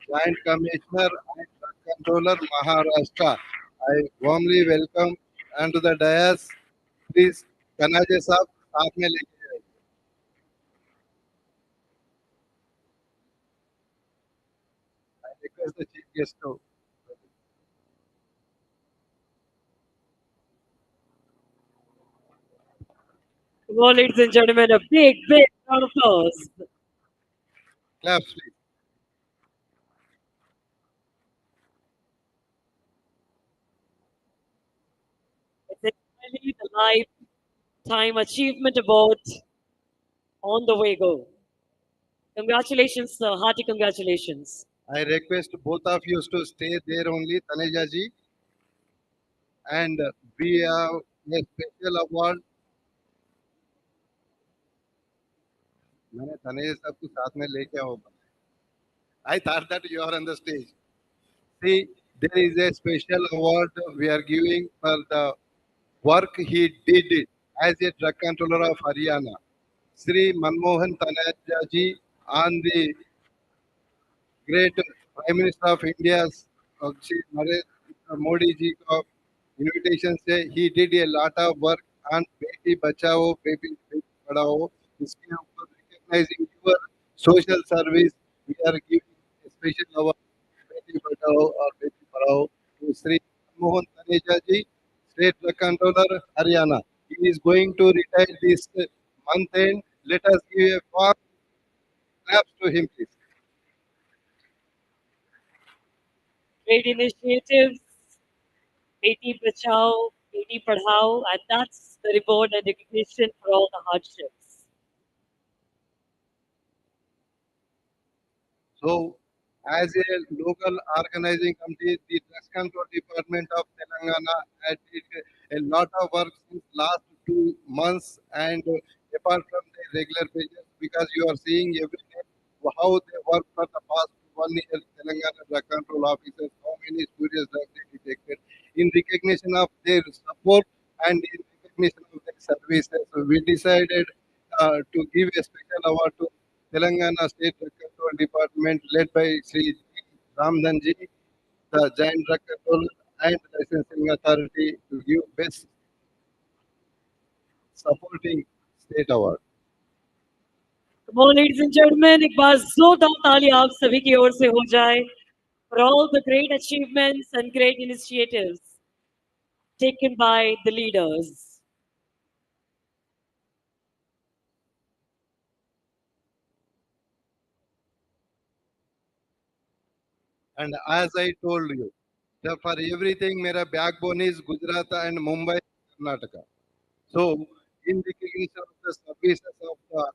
Joint Commissioner and Drug Controller, Maharashtra. I warmly welcome onto the dais. Please, Kanaje साहब साथ में लेके जाइए. I request the chief guest to. Come on, ladies and gentlemen, a big round of applause. Claps, please. It's entirely the Lifetime Achievement Award on the way go. Congratulations, sir. Hearty congratulations. I request both of you to stay there only, Taneja ji, and we have a special award. मैंने तनेजा साहब को साथ में लेके आओ. I thought that you are on the stage. See, there is a special award we are giving for the work he did it as a drug controller of Haryana. Sri Manmohan Taneja ji on the great Prime Minister of India's Shri Narendra Modi ji का invitation से he did a lot of work on Beti Bachao Beti Padhao. इसके ऊपर recognizing your social service, we are giving a special award Beti Bachao और Beti Padhao to Sri Mohan Taneja ji, State Drug Controller, Haryana. He is going to retire this month end. Let us give a warm claps to him, please. Great initiatives, Beti Bachao, Beti Padhao, and that's the reward and recognition for all the hardships. So, as a local organizing committee, the Drugs Control Department of Telangana had did a lot of work since last 2 months, and apart from the regular pages, because you are seeing every day how they work for the past 1 year, Telangana drug control officers, how many spurious drugs they detected, in recognition of their support and in recognition of their services. So we decided to give a special award to Telangana State Drug Control Department led by Sri Ramdhanji, the Giant Drug Control and Licensing Authority to give best supporting state award. Come on, ladies and gentlemen, एक बार जोरदार ताली आप सभी की ओर से हो जाए for all the great achievements and great initiatives taken by the leaders. And as I told you, that for everything, my backbone is Gujarat and Mumbai, Karnataka. So, in recognition of the services of the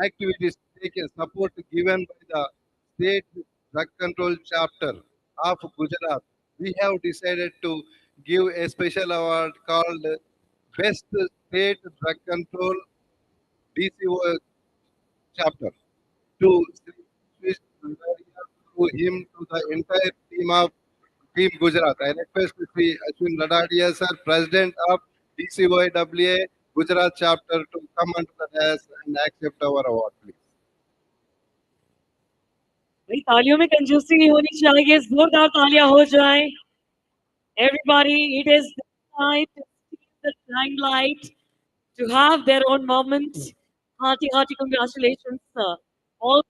activities taken, support given by the state drug control chapter of Gujarat, we have decided to give a special award called Best State Drug Control DCO chapter to Sri Rangaria, to him, to the entire team of Team Gujarat. I request Sri Ashwin Ladadia, sir, President of DCOIWA Gujarat chapter, to come onto the dais and accept our award, please. भाई तालियों में कंजूसी नहीं होनी चाहिए जोरदार तालियां हो जाएं everybody it is the time to see the limelight to have their own moment hearty congratulations sir all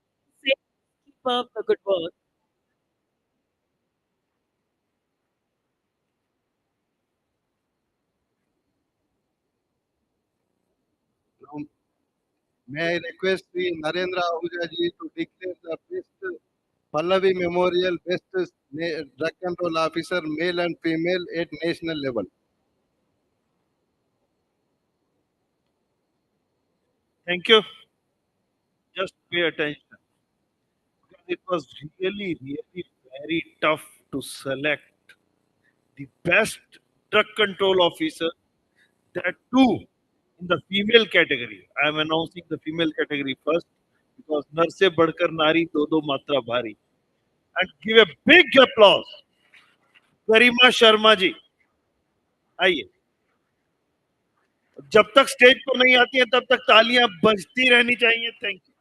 say keep up the good work. Now, may I request Sri Narendra Ahuja ji to declare the best Pallavi Memorial Best Drug Control Officer, male and female, at national level. Thank you. Just pay attention. Because it was really, really very tough to select the best drug control officer, that too in the female category. I am announcing the female category first because Narse Badkar Nari Dodo Matra Bhari. And give a big applause. गरिमा शर्मा जी आइए. जब तक stage पर नहीं आती है तब तक तालियां बजती रहनी चाहिए. Thank you.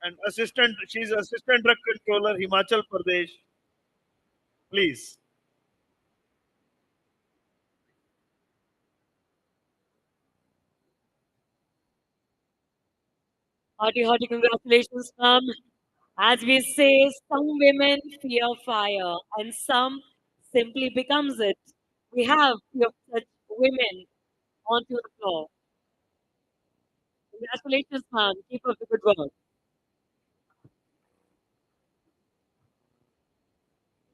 And assistant, she is assistant drug controller, Himachal Pradesh. Please. Hearty congratulations, ma'am. As we say, some women fear fire and some simply becomes it. We have few of such women onto the floor. Congratulations, ma'am. Keep up the good work.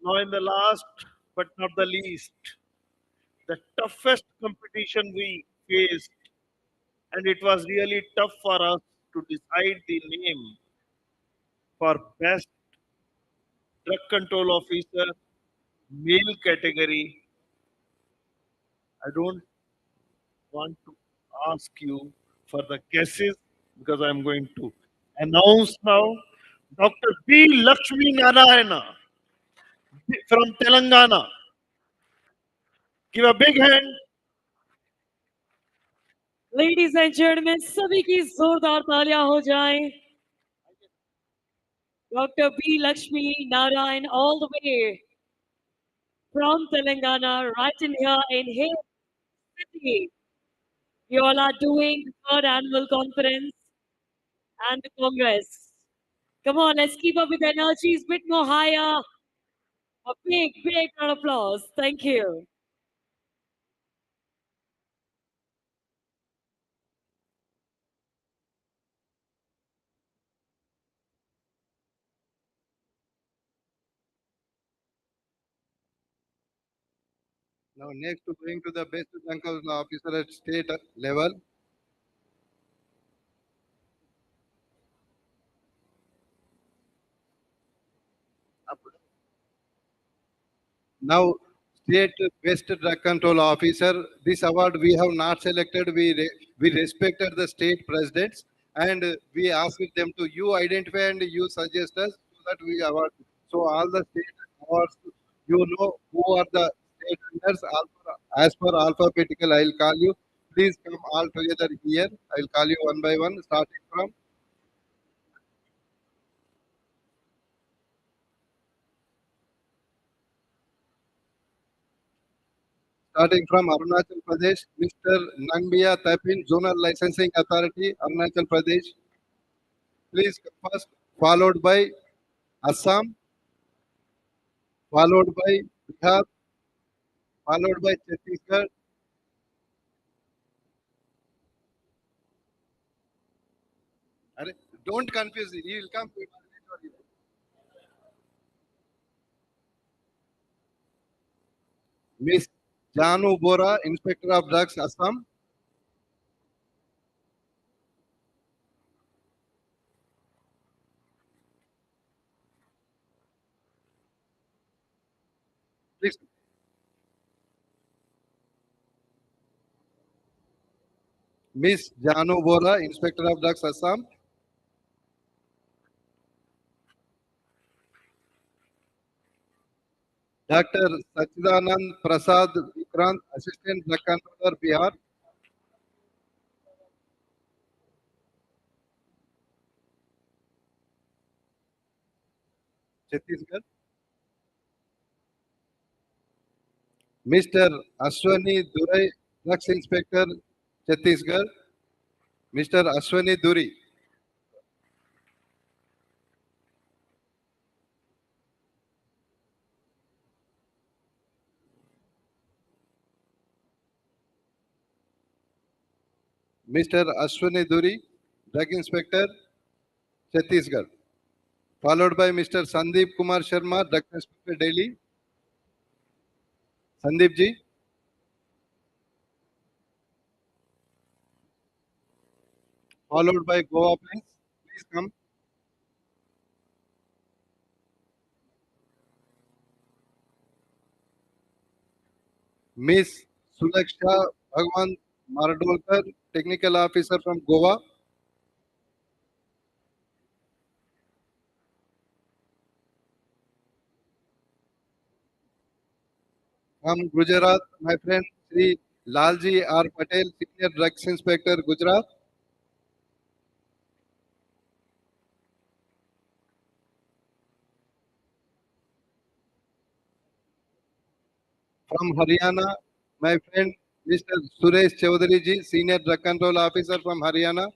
Now, in the last but not the least, the toughest competition we faced, and it was really tough for us to decide the name for best drug control officer, male category. I don't want to ask you for the guesses because I'm going to announce now. Dr. B. Lakshmi Narayana from Telangana. Give a big hand. Ladies and gentlemen, सभी की जोरदार तालियां हो जाएं. Dr. B. Lakshmi Narayan, all the way from Telangana, right in here in his city. You all are doing the third annual conference and the Congress. Come on, let's keep up with the energies, bit more higher. A big round of applause. Thank you. Now, next, going to the best drug control officer at state level. Now, state best drug control officer. This award we have not selected. We respected the state presidents and we asked them to you identify and you suggest us so that we award. So all the state awards, you know who are the state winners. As per alphabetical, I'll call you. Please come all together here. I'll call you one by one, starting from Starting from Arunachal Pradesh, Mr. Nangbia Tapin, Zonal Licensing Authority, Arunachal Pradesh. Please come first, followed by Assam, followed by Bihar, followed by Chhattisgarh. Don't confuse it. He will come. Miss Janu Bora, Inspector of Drugs, Assam. Please. Miss Janu Bora, Inspector of Drugs, Assam. Dr. Sachidanand Prasad Vikrant, Assistant Drug Controller, Bihar. Chhattisgarh. Mr. Ashwani Durai, Drugs Inspector, Chhattisgarh. Mr. Ashwani Duri. Mr. Ashwani Duri, Drug Inspector, Chhattisgarh. Followed by Mr. Sandeep Kumar Sharma, Drug Inspector, Delhi. Sandeep ji. Followed by Goa, please. Please come. Miss Sulaksha Bhagwan Mardolkar, Technical Officer from Goa. From Gujarat, my friend Sri Lalji R. Patel, Senior Drugs Inspector, Gujarat. From Haryana, my friend Mr. Suresh Chaudhary ji, Senior Drug Control Officer from Haryana.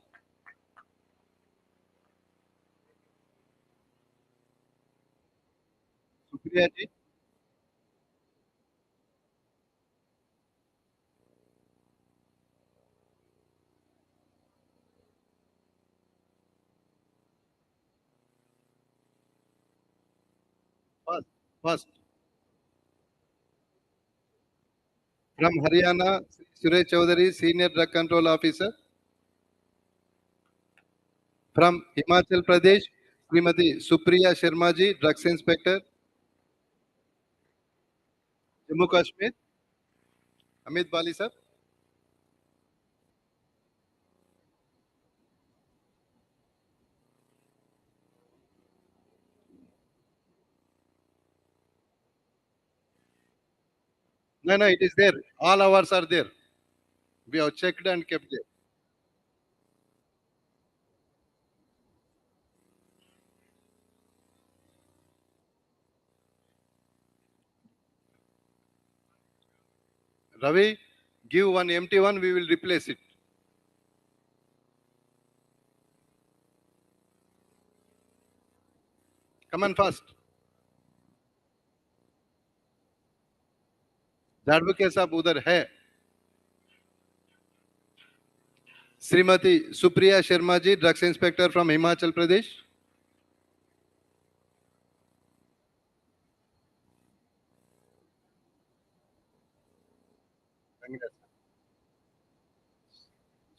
Supriya ji. First. From Haryana, Suresh Chaudhary, Senior Drug Control Officer. From Himachal Pradesh, Srimati Supriya Sharma ji, Drugs Inspector. Jammu Kashmir, Amit Bali sir. No, it is there. All hours are there. We have checked and kept there. Ravi, give one empty one, we will replace it. Come on fast. झाड़ू के साहब उधर है. Shrimati Supriya Sharma ji, drugs inspector from Himachal Pradesh.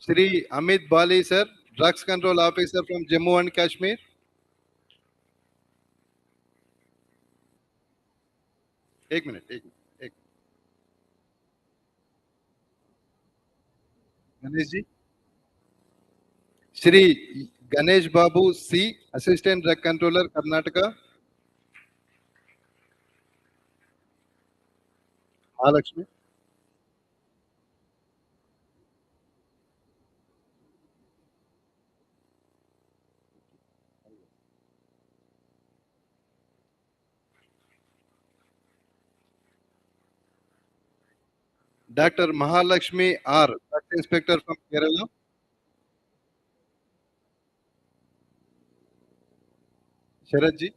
Shri Amit Bali sir, drugs control officer from Jammu and Kashmir. एक minute. Ganesh ji. Shri Ganesh Babu C, assistant drug controller, Karnataka. Mahalakshmi. Dr. Mahalakshmi R, Drug Inspector from Kerala. Sharadji.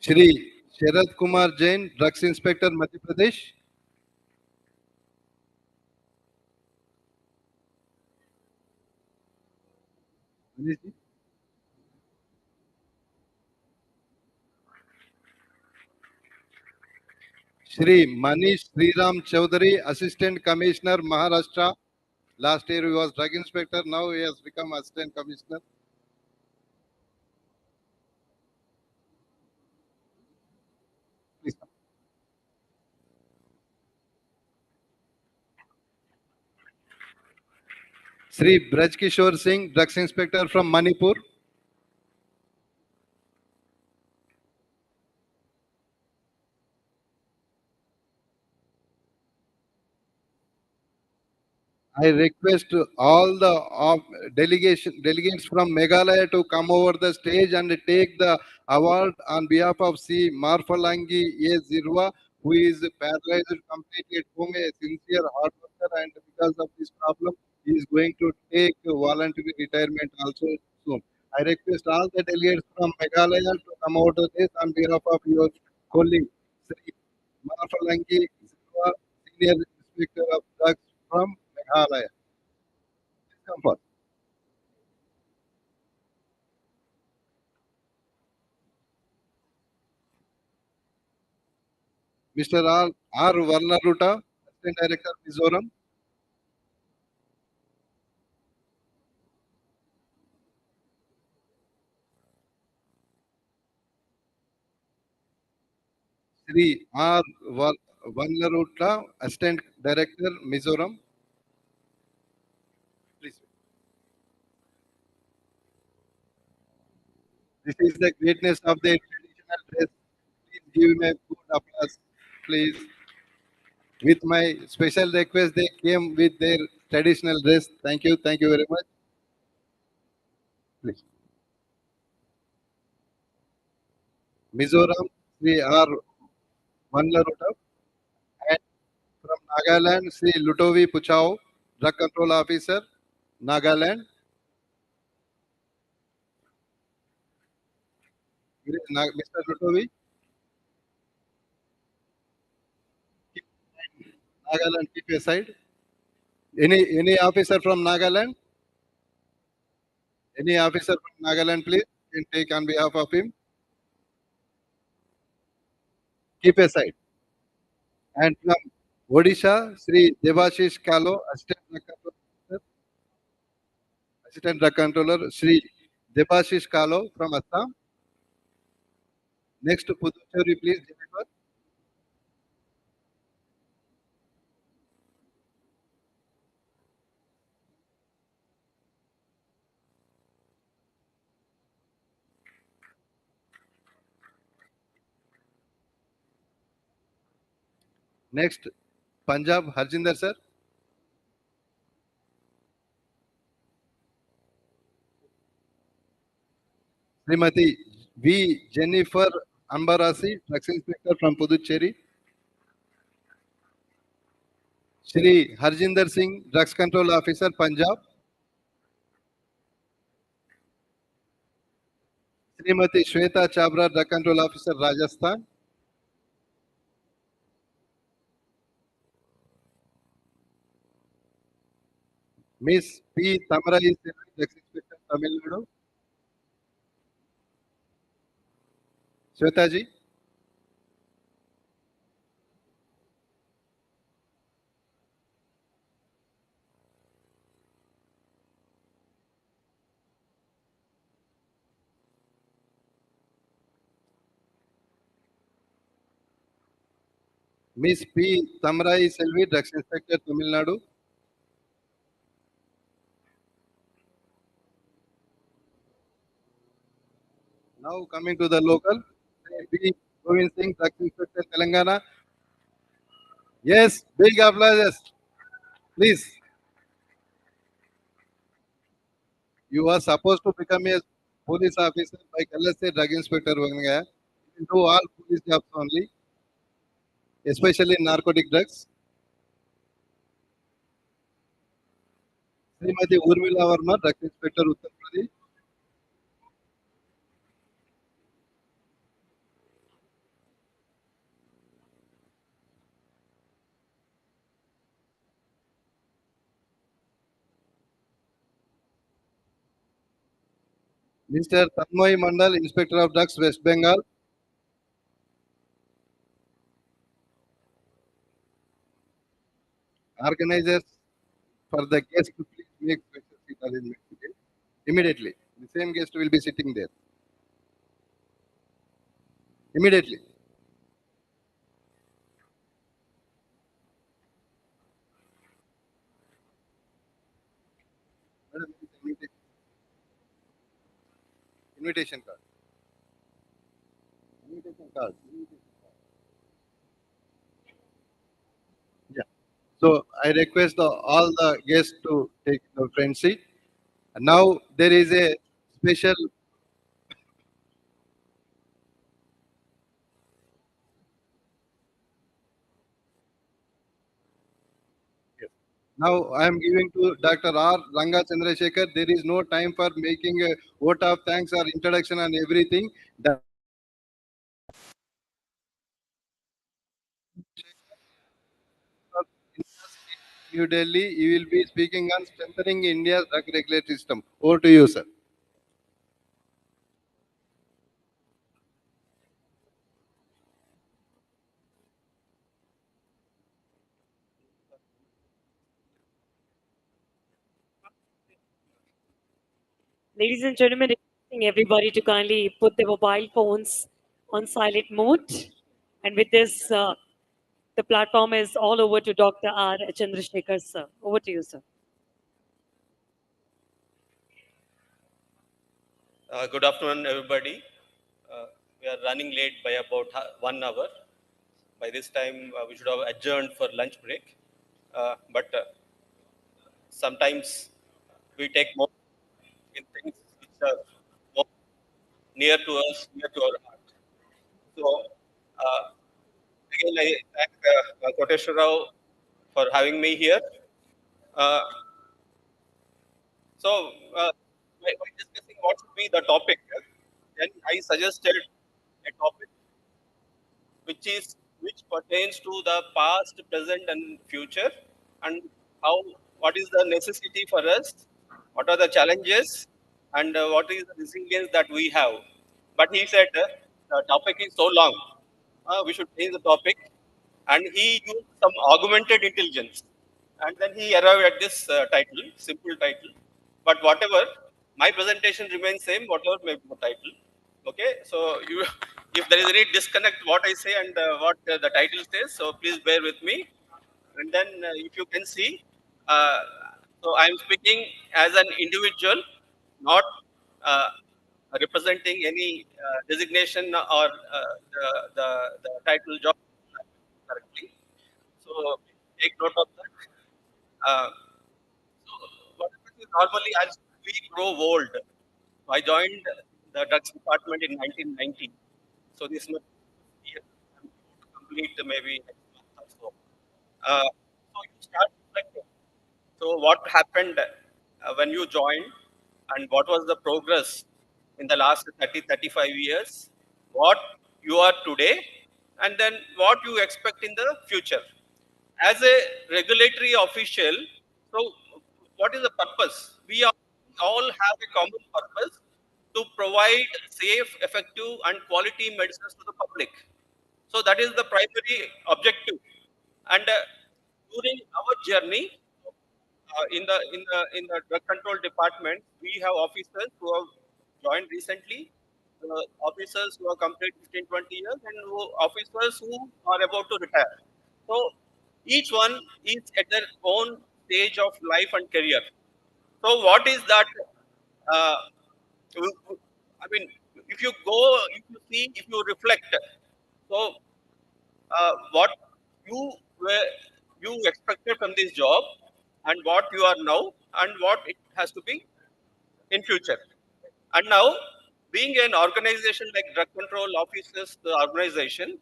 Shri Sharad Kumar Jain, Drugs Inspector, Madhya Pradesh. Manishji. Shri Manish Sriram Chaudhary, Assistant Commissioner, Maharashtra. Last year he was Drug Inspector, now he has become Assistant Commissioner. Please. Shri Braj Kishore Singh, Drugs Inspector from Manipur. I request all the delegates from Meghalaya to come over the stage and take the award on behalf of C. Marfalangi A. Zirwa, who is paralyzed completely at home, a sincere hard worker, and because of this problem, he is going to take voluntary retirement also soon. I request all the delegates from Meghalaya to come over to this on behalf of your colleague, Sri Marfalangi Zirwa, Senior Inspector of Drugs from Meghalaya. Come forward. Mr. R. Varnaruta, Assistant Director, Mizoram. Sri R. Varnaruta, Assistant Director, Mizoram. Please. This is the greatness of their traditional dress. Please give him a good applause, please. With my special request, they came with their traditional dress. Thank you. Thank you very much. Please. Mizoram, Sri R. Varnaruta. And from Nagaland, Sri Lutovi Puchao, Drug Control Officer, Nagaland. Mr. Lutovi, Nagaland, keep aside. Any officer from Nagaland? Any officer from Nagaland, please, can take on behalf of him. Keep aside. And from Odisha, Sri Devashish Kalo, Assistant Drug Controller, Sri Devashish Kalo from Assam. Next, Puducherry, please, Jennifer. Next, Punjab, Harjinder, sir. Srimati V. Jennifer Ambarasi, Drugs Inspector from Puducherry. Shri Harjinder Singh, Drugs Control Officer, Punjab. Srimati Shweta Chabra, Drug Control Officer, Rajasthan. Miss P. Tamarai, Drugs Inspector, Tamil Nadu. Shweta ji. Miss P. Tamarai Selvi, Drugs Inspector, Tamil Nadu. Now coming to the local, P. Govind Singh, Drugs Inspector, Telangana. Yes, big applause. Please. You are supposed to become a police officer by LSA drug inspector बन गया. You do all police jobs only, especially narcotic drugs. Shrimati Urmila Verma, drug inspector Uttar Pradesh. Mr. Tanmoy Mandal, Inspector of Drugs, West Bengal. Organizers for the guest to please make special seat arrangement today. Immediately. The same guest will be sitting there. Immediately. Madam, invitation card. Invitation card. Yeah. So I request all the guests to take the front seat. And now there is a special. Yes. Now I am giving to Dr. R. Ranga Chandrasekhar. There is no time for making a vote of thanks or introduction and everything. New Delhi, he will be speaking on strengthening India's drug regulatory system. Over to you, sir. Ladies and gentlemen, requesting everybody to kindly put their mobile phones on silent mode. And with this, the platform is all over to Dr. R. Chandrasekhar, sir. Over to you, sir. Good afternoon, everybody. We are running late by about 1 hour. By this time, we should have adjourned for lunch break. But sometimes we take more in things which are more near to us, near to our heart. So, again, I thank Koteshwar Rao for having me here. Uh, while discussing what should be the topic, then I suggested a topic which pertains to the past, present, and future, and how what is the necessity for us, what are the challenges, and what is the resilience that we have. But he said the topic is so long, we should change the topic, and he used some augmented intelligence, and then he arrived at this title, simple title. But whatever, my presentation remains same, whatever may be the title. Okay, so you, if there is any disconnect, what I say and what the title says, so please bear with me. And then, if you can see, uh, so I am speaking as an individual, not representing any designation or the title job correctly. So take note of that. So what happens is normally as we grow old, I joined the drugs department in 1990. So this must be I'm about to complete maybe next month or so. So you start reflecting. So what happened when you joined, and what was the progress in the last 30-35 years? What you are today, and then what you expect in the future. As a regulatory official, so what is the purpose? We all have a common purpose to provide safe, effective, and quality medicines to the public. So that is the primary objective. And during our journey in the drug control department, we have officers who have joined recently, officers who have completed 15, 20 years, and officers who are about to retire. So each one is at their own stage of life and career. So what is that? Uh, I mean, if you go, if you see, if you reflect, so what you were you expected from this job, and what you are now, and what it has to be in future. And now, being an organization like Drug Control Officers, the organization,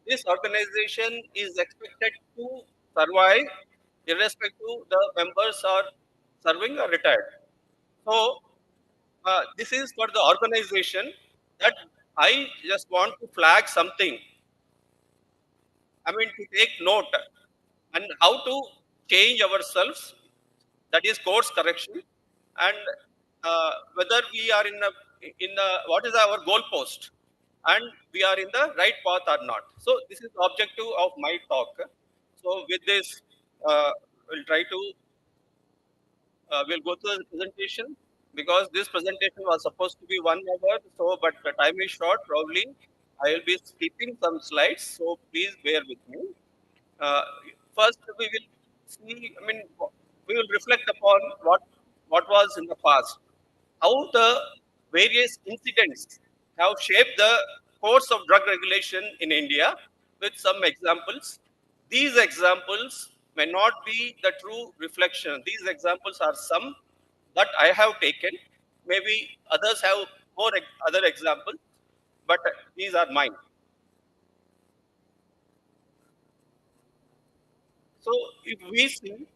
this organization is expected to survive irrespective the members are serving or retired. So, this is for the organization that I just want to flag something. I mean, to take note and how to change ourselves, that is course correction, and whether we are in the what is our goal post, and we are in the right path or not. So this is the objective of my talk. So with this, we'll try to we'll go through the presentation, because this presentation was supposed to be 1 hour. So, but the time is short. Probably I will be skipping some slides. So please bear with me. Uh, First, we will see. I mean, we will reflect upon what was in the past, how the various incidents have shaped the course of drug regulation in India, with some examples. These examples may not be the true reflection. These examples are some that I have taken. Maybe others have more other examples, but these are mine. So, if we see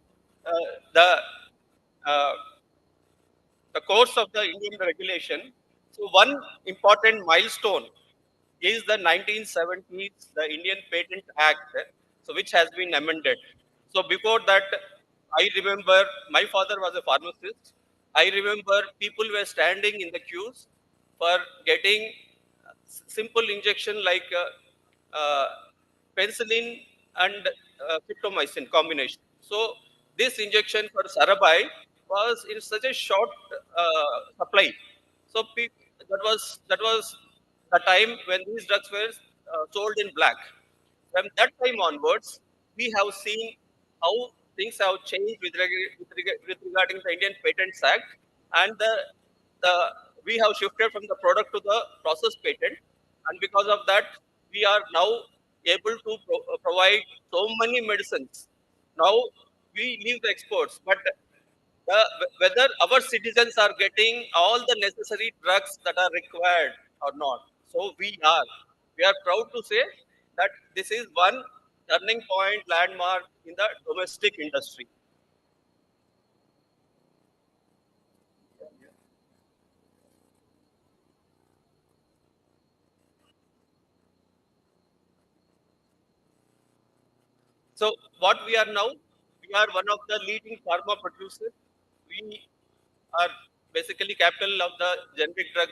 uh, the uh, the course of the Indian regulation, so one important milestone is the 1970s, the Indian Patent Act, so which has been amended. So before that, I remember my father was a pharmacist. I remember people were standing in the queues for getting simple injection like uh, penicillin and cliptomycin combination. So this injection for Sarabai was in such a short supply. So that was the time when these drugs were sold in black. From that time onwards, we have seen how things have changed with regarding the Indian Patents Act, and the we have shifted from the product to the process patent, and because of that, we are now able to provide so many medicines. Now we leave the exports, but whether our citizens are getting all the necessary drugs that are required or not. So we are proud to say that this is one turning point landmark in the domestic industry. So what we are now, we are one of the leading pharma producers. We are basically capital of the generic drug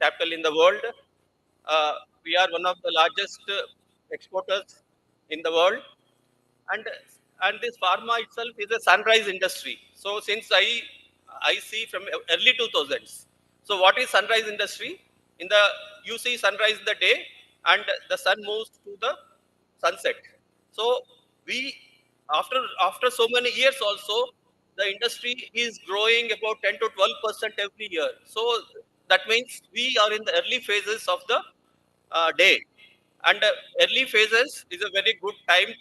capital in the world. Uh, we are one of the largest exporters in the world, and this pharma itself is a sunrise industry. So since I see from early 2000s. So what is sunrise industry? In the You see sunrise in the day, and the sun moves to the sunset. So we after so many years also, the industry is growing about 10 to 12% every year. So that means we are in the early phases of the day, and early phases is a very good time